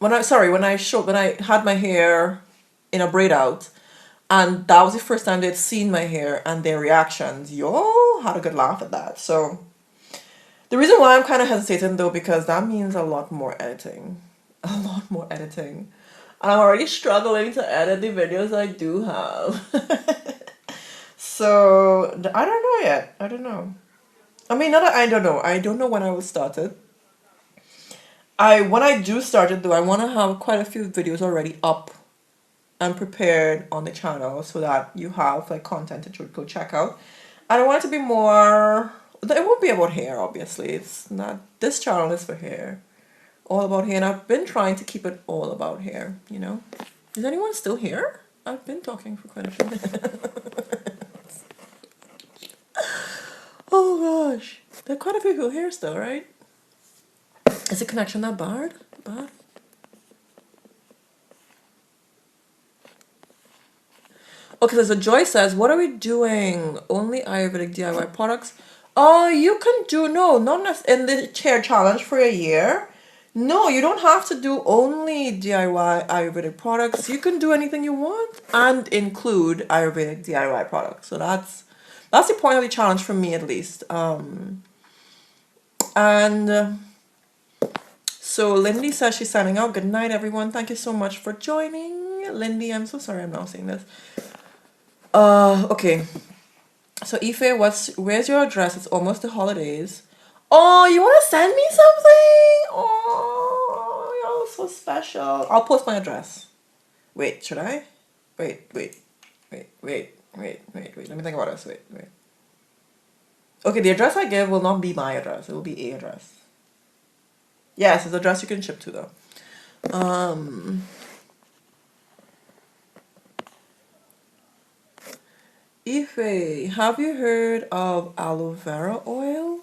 when I had my hair in a braid out, and that was the first time they'd seen my hair and their reactions. Y'all had a good laugh at that. So the reason why I'm kind of hesitating though, because that means a lot more editing. A lot more editing. And I'm already struggling to edit the videos I do have. So, I don't know yet. I don't know. I mean, not that I don't know. I don't know when I will start it. When I do start it though, I want to have quite a few videos already up and prepared on the channel so that you have like content to go check out. And I want it to be more. It won't be about hair, obviously. It's not. This channel is for hair, all about hair, and I've been trying to keep it all about hair. You know, is anyone still here? I've been talking for quite a few minutes. Oh gosh, there are quite a few people here still, right? Is the connection that bad? Bad? Okay, so Joy says, what are we doing? Only Ayurvedic DIY products? Oh, you can do, no, not in the chair challenge for a year. No, you don't have to do only DIY Ayurvedic products. You can do anything you want and include Ayurvedic DIY products. So that's the point of the challenge for me, at least. And so Lindy says she's signing out. Good night, everyone. Thank you so much for joining. Lindy, I'm so sorry I'm now saying this. Okay. So Ife, where's your address? It's almost the holidays. Oh, you wanna send me something? Oh, you're so special. I'll post my address. Wait, should I? Wait. Let me think about this. Wait. Okay, the address I give will not be my address. It will be a address. Yes, it's an address you can ship to though. Ife, have you heard of aloe vera oil?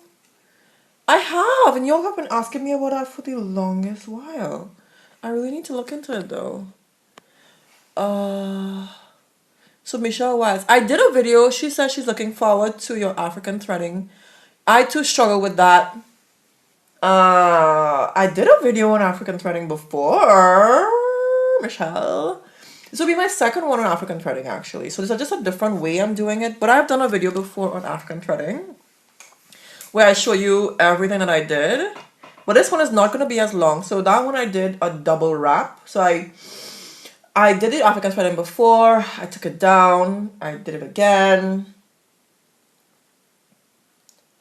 I have, and y'all have been asking me about that for the longest while. I really need to look into it though. So Michelle Wise, I did a video. She says she's looking forward to your African threading. I too struggle with that. I did a video on African threading before, Michelle. This will be my second one on African threading actually. So this is just a different way I'm doing it. But I've done a video before on African threading where I show you everything that I did. But this one is not going to be as long. So that one I did a double wrap. So I did the African threading before. I took it down. I did it again.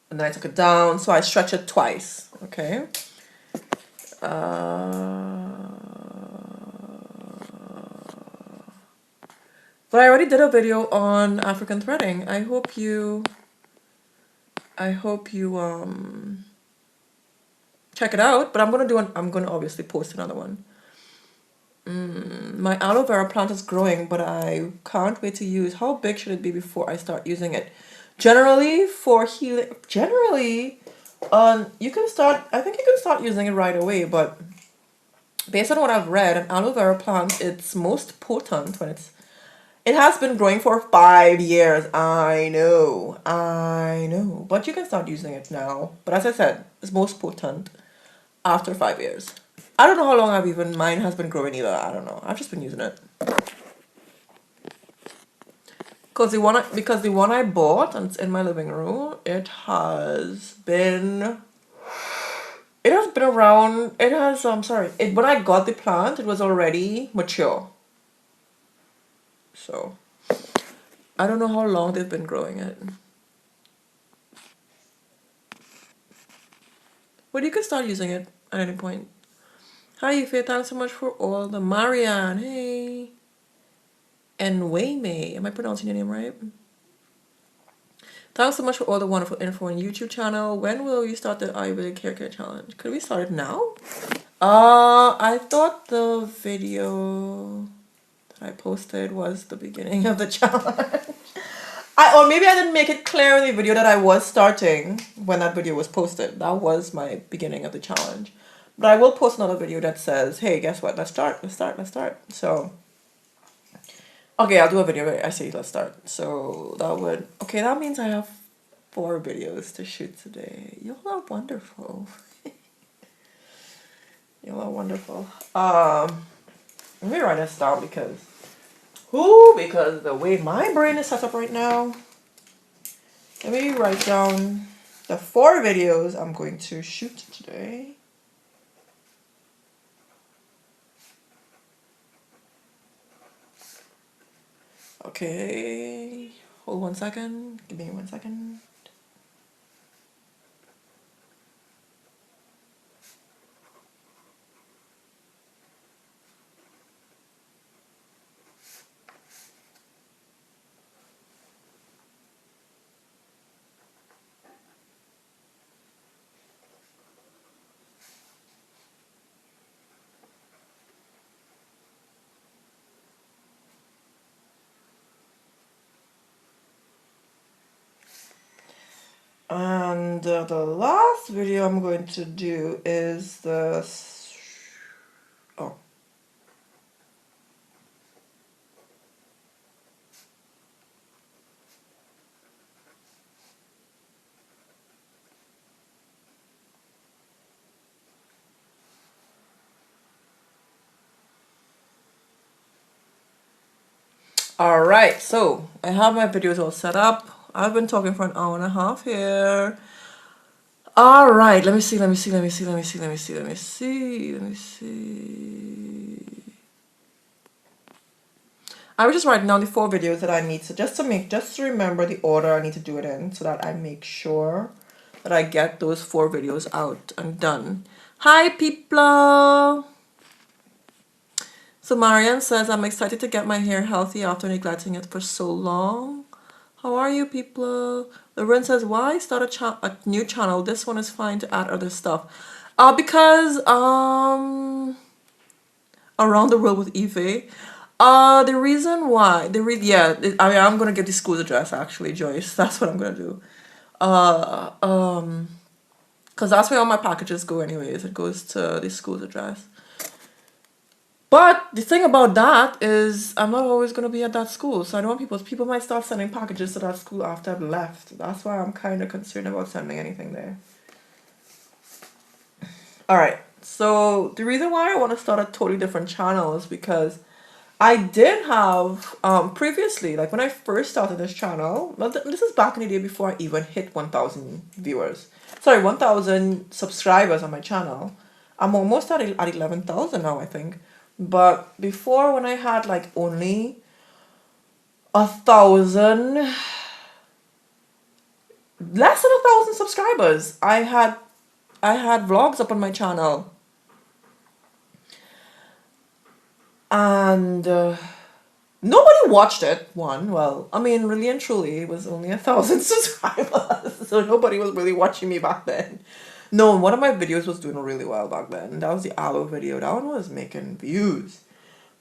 And then I took it down. So I stretched it twice. Okay. But I already did a video on African threading. I hope you check it out. But I'm gonna obviously post another one. My aloe vera plant is growing, but I can't wait to use. How big should it be before I start using it? Generally, for healing, you can start. I think you can start using it right away. But based on what I've read, an aloe vera plant, it's most potent when it has been growing for 5 years. I know. But you can start using it now. But as I said, it's most potent after 5 years. I don't know how long mine has been growing either. I don't know. I've just been using it. Because the one I bought and it's in my living room, it has been around, when I got the plant, it was already mature. So, I don't know how long they've been growing it. But you can start using it at any point. Hi, Ife. Thanks so much for all the Marianne. Hey. And Waymay. Am I pronouncing your name right? Thanks so much for all the wonderful info on YouTube channel. When will you start the Ayurvedic hair care challenge? Could we start it now? I thought the video that I posted was the beginning of the challenge. Or maybe I didn't make it clear in the video that I was starting when that video was posted. That was my beginning of the challenge. But I will post another video that says, hey, guess what? Let's start. So, okay, I'll do a video where I say let's start. So that would, okay, that means I have 4 videos to shoot today. Y'all are wonderful. Y'all are wonderful. Let me write this down because the way my brain is set up right now. Let me write down the 4 videos I'm going to shoot today. Okay, hold 1 second. Give me 1 second. And the last video I'm going to do is the... Oh. Alright, so I have my videos all set up. I've been talking for an hour and a half here. Alright, let me see. I was just writing down the 4 videos that I need to just to remember the order I need to do it in so that I make sure that I get those 4 videos out and done. Hi people! So Marianne says, I'm excited to get my hair healthy after neglecting it for so long. How are you people? Lauren says, why start a new channel? This one is fine to add other stuff. Because around the world with Eve. The reason why, I'm gonna get the school's address actually, Joyce. That's what I'm gonna do. Because that's where all my packages go anyways. It goes to the school's address. But the thing about that is I'm not always going to be at that school. So I don't want people might start sending packages to that school after I've left. That's why I'm kind of concerned about sending anything there. All right. So the reason why I want to start a totally different channel is because I did have previously, like when I first started this channel, this is back in the day before I even hit 1,000 viewers. Sorry, 1,000 subscribers on my channel. I'm almost at 11,000 now, I think. But before, when I had like only 1,000, less than 1,000 subscribers, I had vlogs up on my channel. And nobody watched it. Well, I mean, really and truly, it was only 1,000 subscribers. So nobody was really watching me back then. No, one of my videos was doing really well back then. That was the aloe video. That one was making views.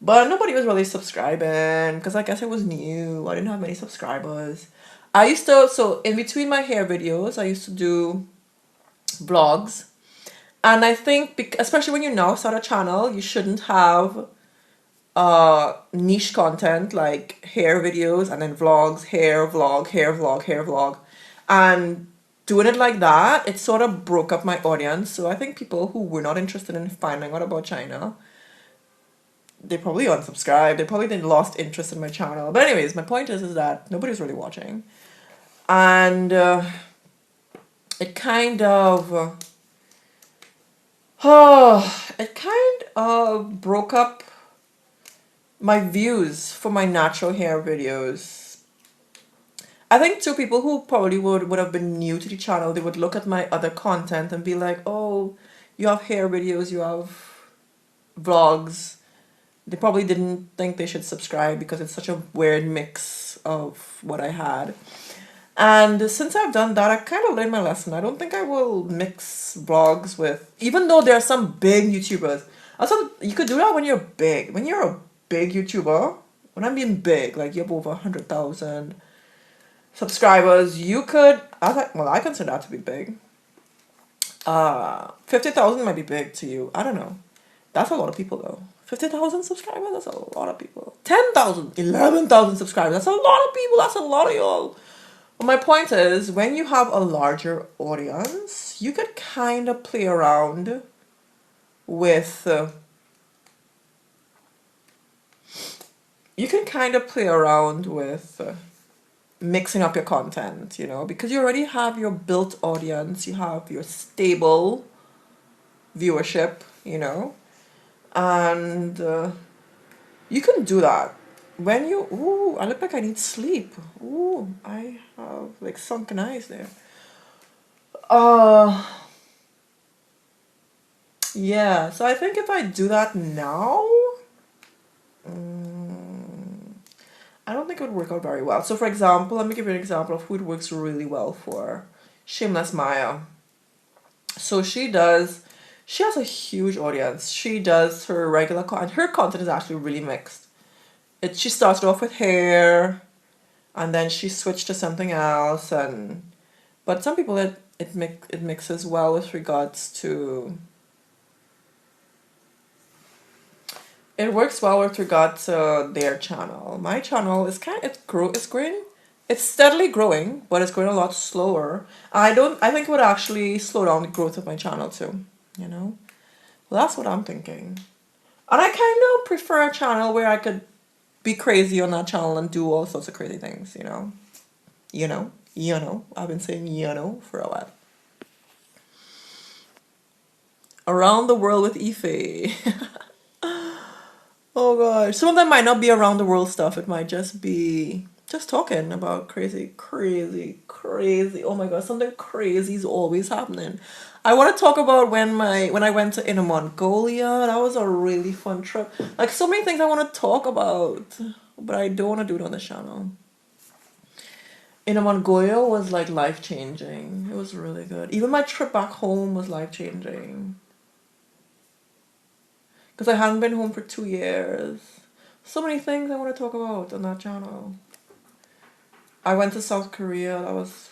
But nobody was really subscribing because I guess it was new. I didn't have many subscribers. So in between my hair videos, I used to do vlogs. And I think, especially when you now start a channel, you shouldn't have niche content like hair videos and then vlogs, hair vlog. And doing it like that, it sort of broke up my audience. So I think people who were not interested in finding out about China, they probably unsubscribed. They probably then lost interest in my channel. But anyways, my point is that nobody's really watching. And it kind of broke up my views for my natural hair videos. I think two people who probably would have been new to the channel, they would look at my other content and be like, oh, you have hair videos, you have vlogs, they probably didn't think they should subscribe because it's such a weird mix of what I had. And since I've done that, I kind of learned my lesson. I don't think I will mix vlogs with, even though there are some big YouTubers. Also, you could do that when you're big. When you're a big YouTuber, when I mean big, like you have over 100,000 subscribers, you could, I consider that to be big. 50,000 might be big to you. I don't know. That's a lot of people though. 50,000 subscribers, that's a lot of people. 10,000, 11,000 subscribers, that's a lot of people. That's a lot of y'all. But my point is, when you have a larger audience, you could kind of play around with. You can kind of play around with mixing up your content, you know, because you already have your built audience, you have your stable viewership, you know, and you can do that. When you, ooh, I look like I need sleep. Ooh, I have like sunken eyes there. Uh, yeah, so I think if I do that now, I don't think it would work out very well. So for example, let me give you an example of who it works really well for. Shameless Maya. So she has a huge audience. She does her regular content. Her content is actually really mixed. She started off with hair, and then she switched to something else, but some people it mixes well with regards to. It works well with regard to their channel. My channel is it's growing. It's steadily growing, but it's growing a lot slower. I think it would actually slow down the growth of my channel too, you know? Well, that's what I'm thinking. And I kind of prefer a channel where I could be crazy on that channel and do all sorts of crazy things, you know? I've been saying for a while. Around the world with Ife. Oh gosh, some of them might not be around the world stuff. It might just be just talking about crazy, crazy, crazy. Oh my god, something crazy is always happening. I want to talk about when I went to Inner Mongolia. That was a really fun trip. Like so many things I want to talk about, but I don't want to do it on the channel. Inner Mongolia was like life changing. It was really good. Even my trip back home was life changing. Because I hadn't been home for 2 years. So many things I want to talk about on that channel. I went to South Korea. That was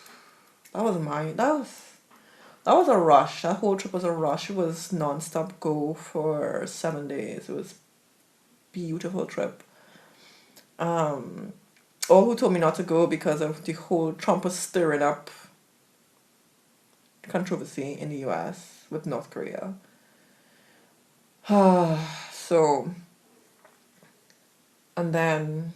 a rush. That whole trip was a rush. It was non-stop go for 7 days. It was beautiful trip. All who told me not to go because of the whole Trump was stirring up controversy in the US with North Korea. So, and then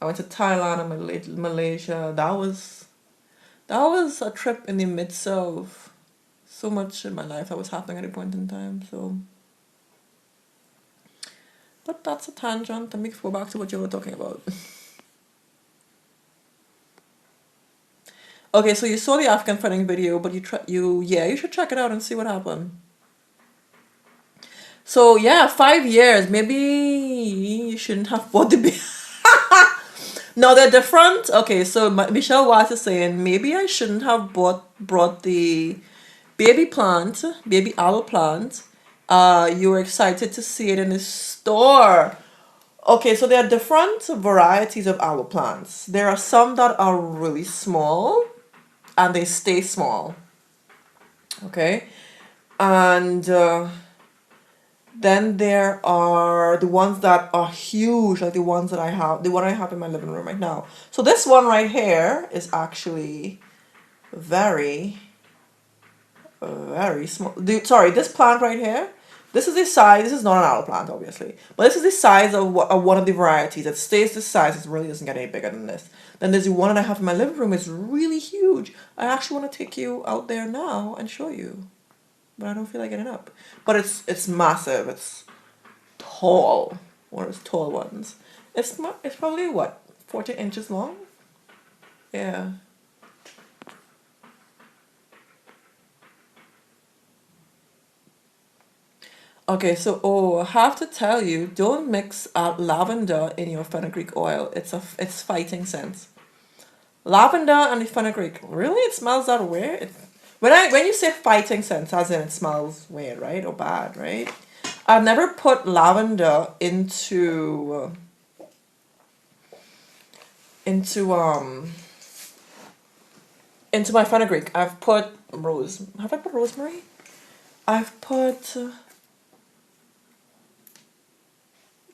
I went to Thailand and Malaysia. That was a trip in the midst of so much in my life that was happening at a point in time. So, but that's a tangent. Let me go back to what you were talking about. Okay, so you saw the African fighting video, but you should check it out and see what happened. So yeah, 5 years. Maybe you shouldn't have bought the baby. No, they're different. Okay, so Michelle Watts is saying maybe I shouldn't have brought the baby aloe plant. You were excited to see it in the store. Okay, so there are different varieties of aloe plants. There are some that are really small and they stay small. Okay, and then there are the ones that are huge, like the ones that the one I have in my living room right now. So this one right here is actually very, very small. Sorry, this plant right here, this is the size, this is not an aloe plant, obviously, but this is the size of one of the varieties. It stays this size, it really doesn't get any bigger than this. Then there's the one that I have in my living room, it's really huge. I actually want to take you out there now and show you. But I don't feel like getting up. But it's massive. It's tall. One of those tall ones. It's probably what, 40 inches long? Yeah. Okay, so I have to tell you, don't mix lavender in your fenugreek oil. It's fighting scent. Lavender and the fenugreek. Really, it smells that weird. When you say fighting scent, as in it smells weird, right, or bad, right? I've never put lavender into into my fenugreek. I've put rose. Have I put rosemary? I've put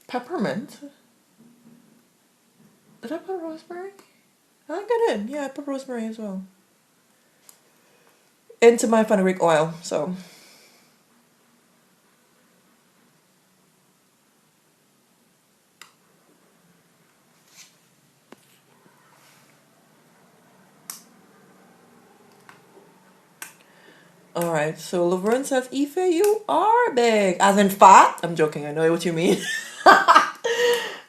peppermint. Did I put rosemary? I think I did. Yeah, I put rosemary as well into my fenugreek oil. So, all right. So Laverne says, "Ife, you are big, as in fat." I'm joking. I know what you mean.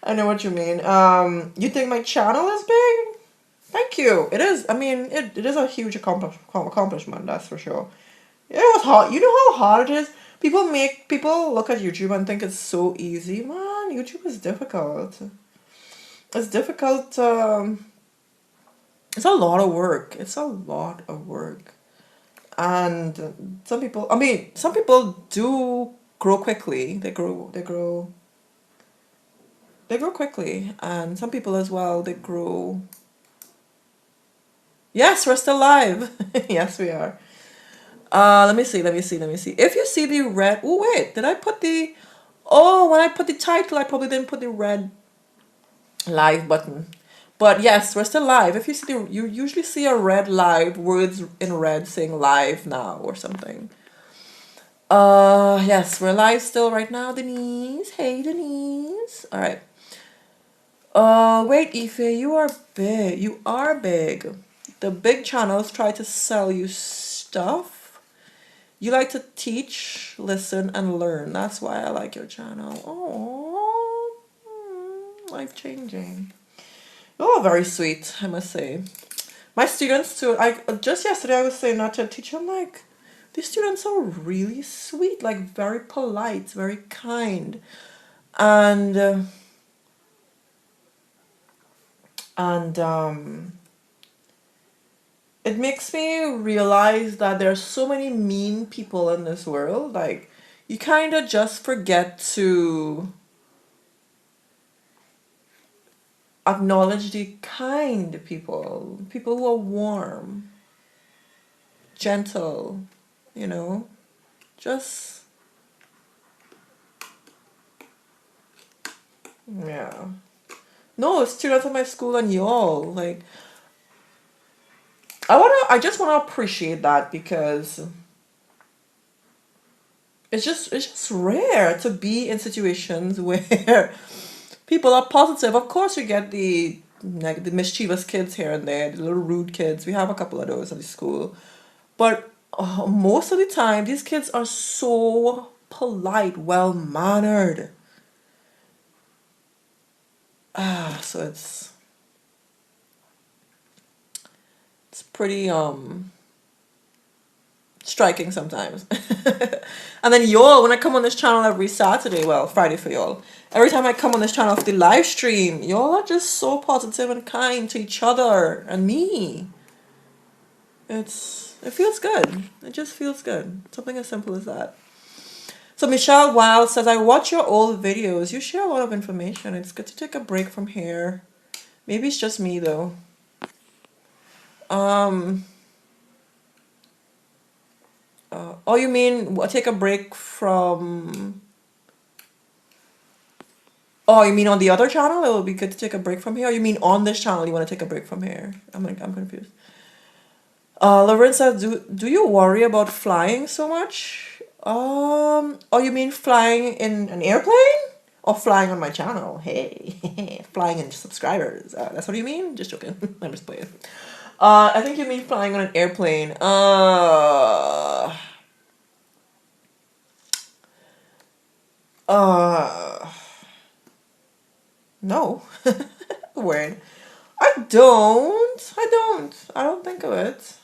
I know what you mean. You think my channel is big? Thank you. It is. I mean, it is a huge accomplishment. That's for sure. It was hard. You know how hard it is. People look at YouTube and think it's so easy. Man, YouTube is difficult. It's difficult. It's a lot of work. It's a lot of work. And some people do grow quickly. They grow quickly. And some people as well, they grow. Yes, we're still live. Yes, we are. Let me see. If you see the red, oh wait, did I put the? Oh, when I put the title, I probably didn't put the red live button. But yes, we're still live. If you see you usually see a red live, words in red saying live now or something. Yes, we're live still right now, Denise. Hey, Denise. All right. Wait, Ife, you are big. You are big. The big channels try to sell you stuff. You like to teach, listen, and learn. That's why I like your channel. Oh, life changing. Oh, very sweet, I must say. My students too. I just yesterday I was saying not to teach. I'm like, these students are really sweet, like very polite, very kind, and and it makes me realize that there are so many mean people in this world. Like, you kind of just forget to acknowledge the kind people who are warm, gentle, you know, just, yeah. No, students at my school and y'all, like, I just wanna appreciate that because it's just rare to be in situations where people are positive. Of course, you get the mischievous kids here and there, the little rude kids. We have a couple of those at the school, but most of the time, these kids are so polite, well mannered. So it's pretty striking sometimes. And then y'all, when I come on this channel every Saturday, well, Friday for y'all, every time I come on this channel for the live stream, y'all are just so positive and kind to each other and me. It feels good. It just feels good. Something as simple as that. So Michelle Wild says, I watch your old videos. You share a lot of information. It's good to take a break from here. Maybe it's just me though. Um oh, you mean take a break from? Oh, you mean on the other channel? It would be good to take a break from here. Or you mean on this channel you want to take a break from here? I'm confused. Lauren says, do you worry about flying so much? Oh, you mean flying in an airplane or flying on my channel? Hey, flying in subscribers. That's what you mean? Just joking. I'm just playing. I think you mean flying on an airplane. Uh, no. Word. I don't think of it.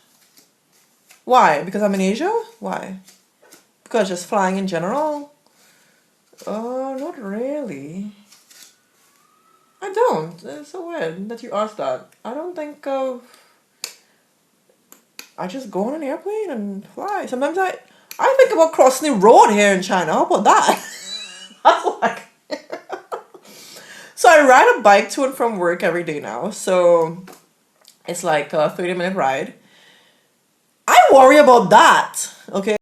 Why? Because I'm in Asia? Why? Because just flying in general? Not really. I don't. It's so weird that you asked that. I don't think of. I just go on an airplane and fly. Sometimes I think about crossing the road here in China. How about that? That's like. So I ride a bike to and from work every day now. So it's like a 30-minute ride. I worry about that. Okay.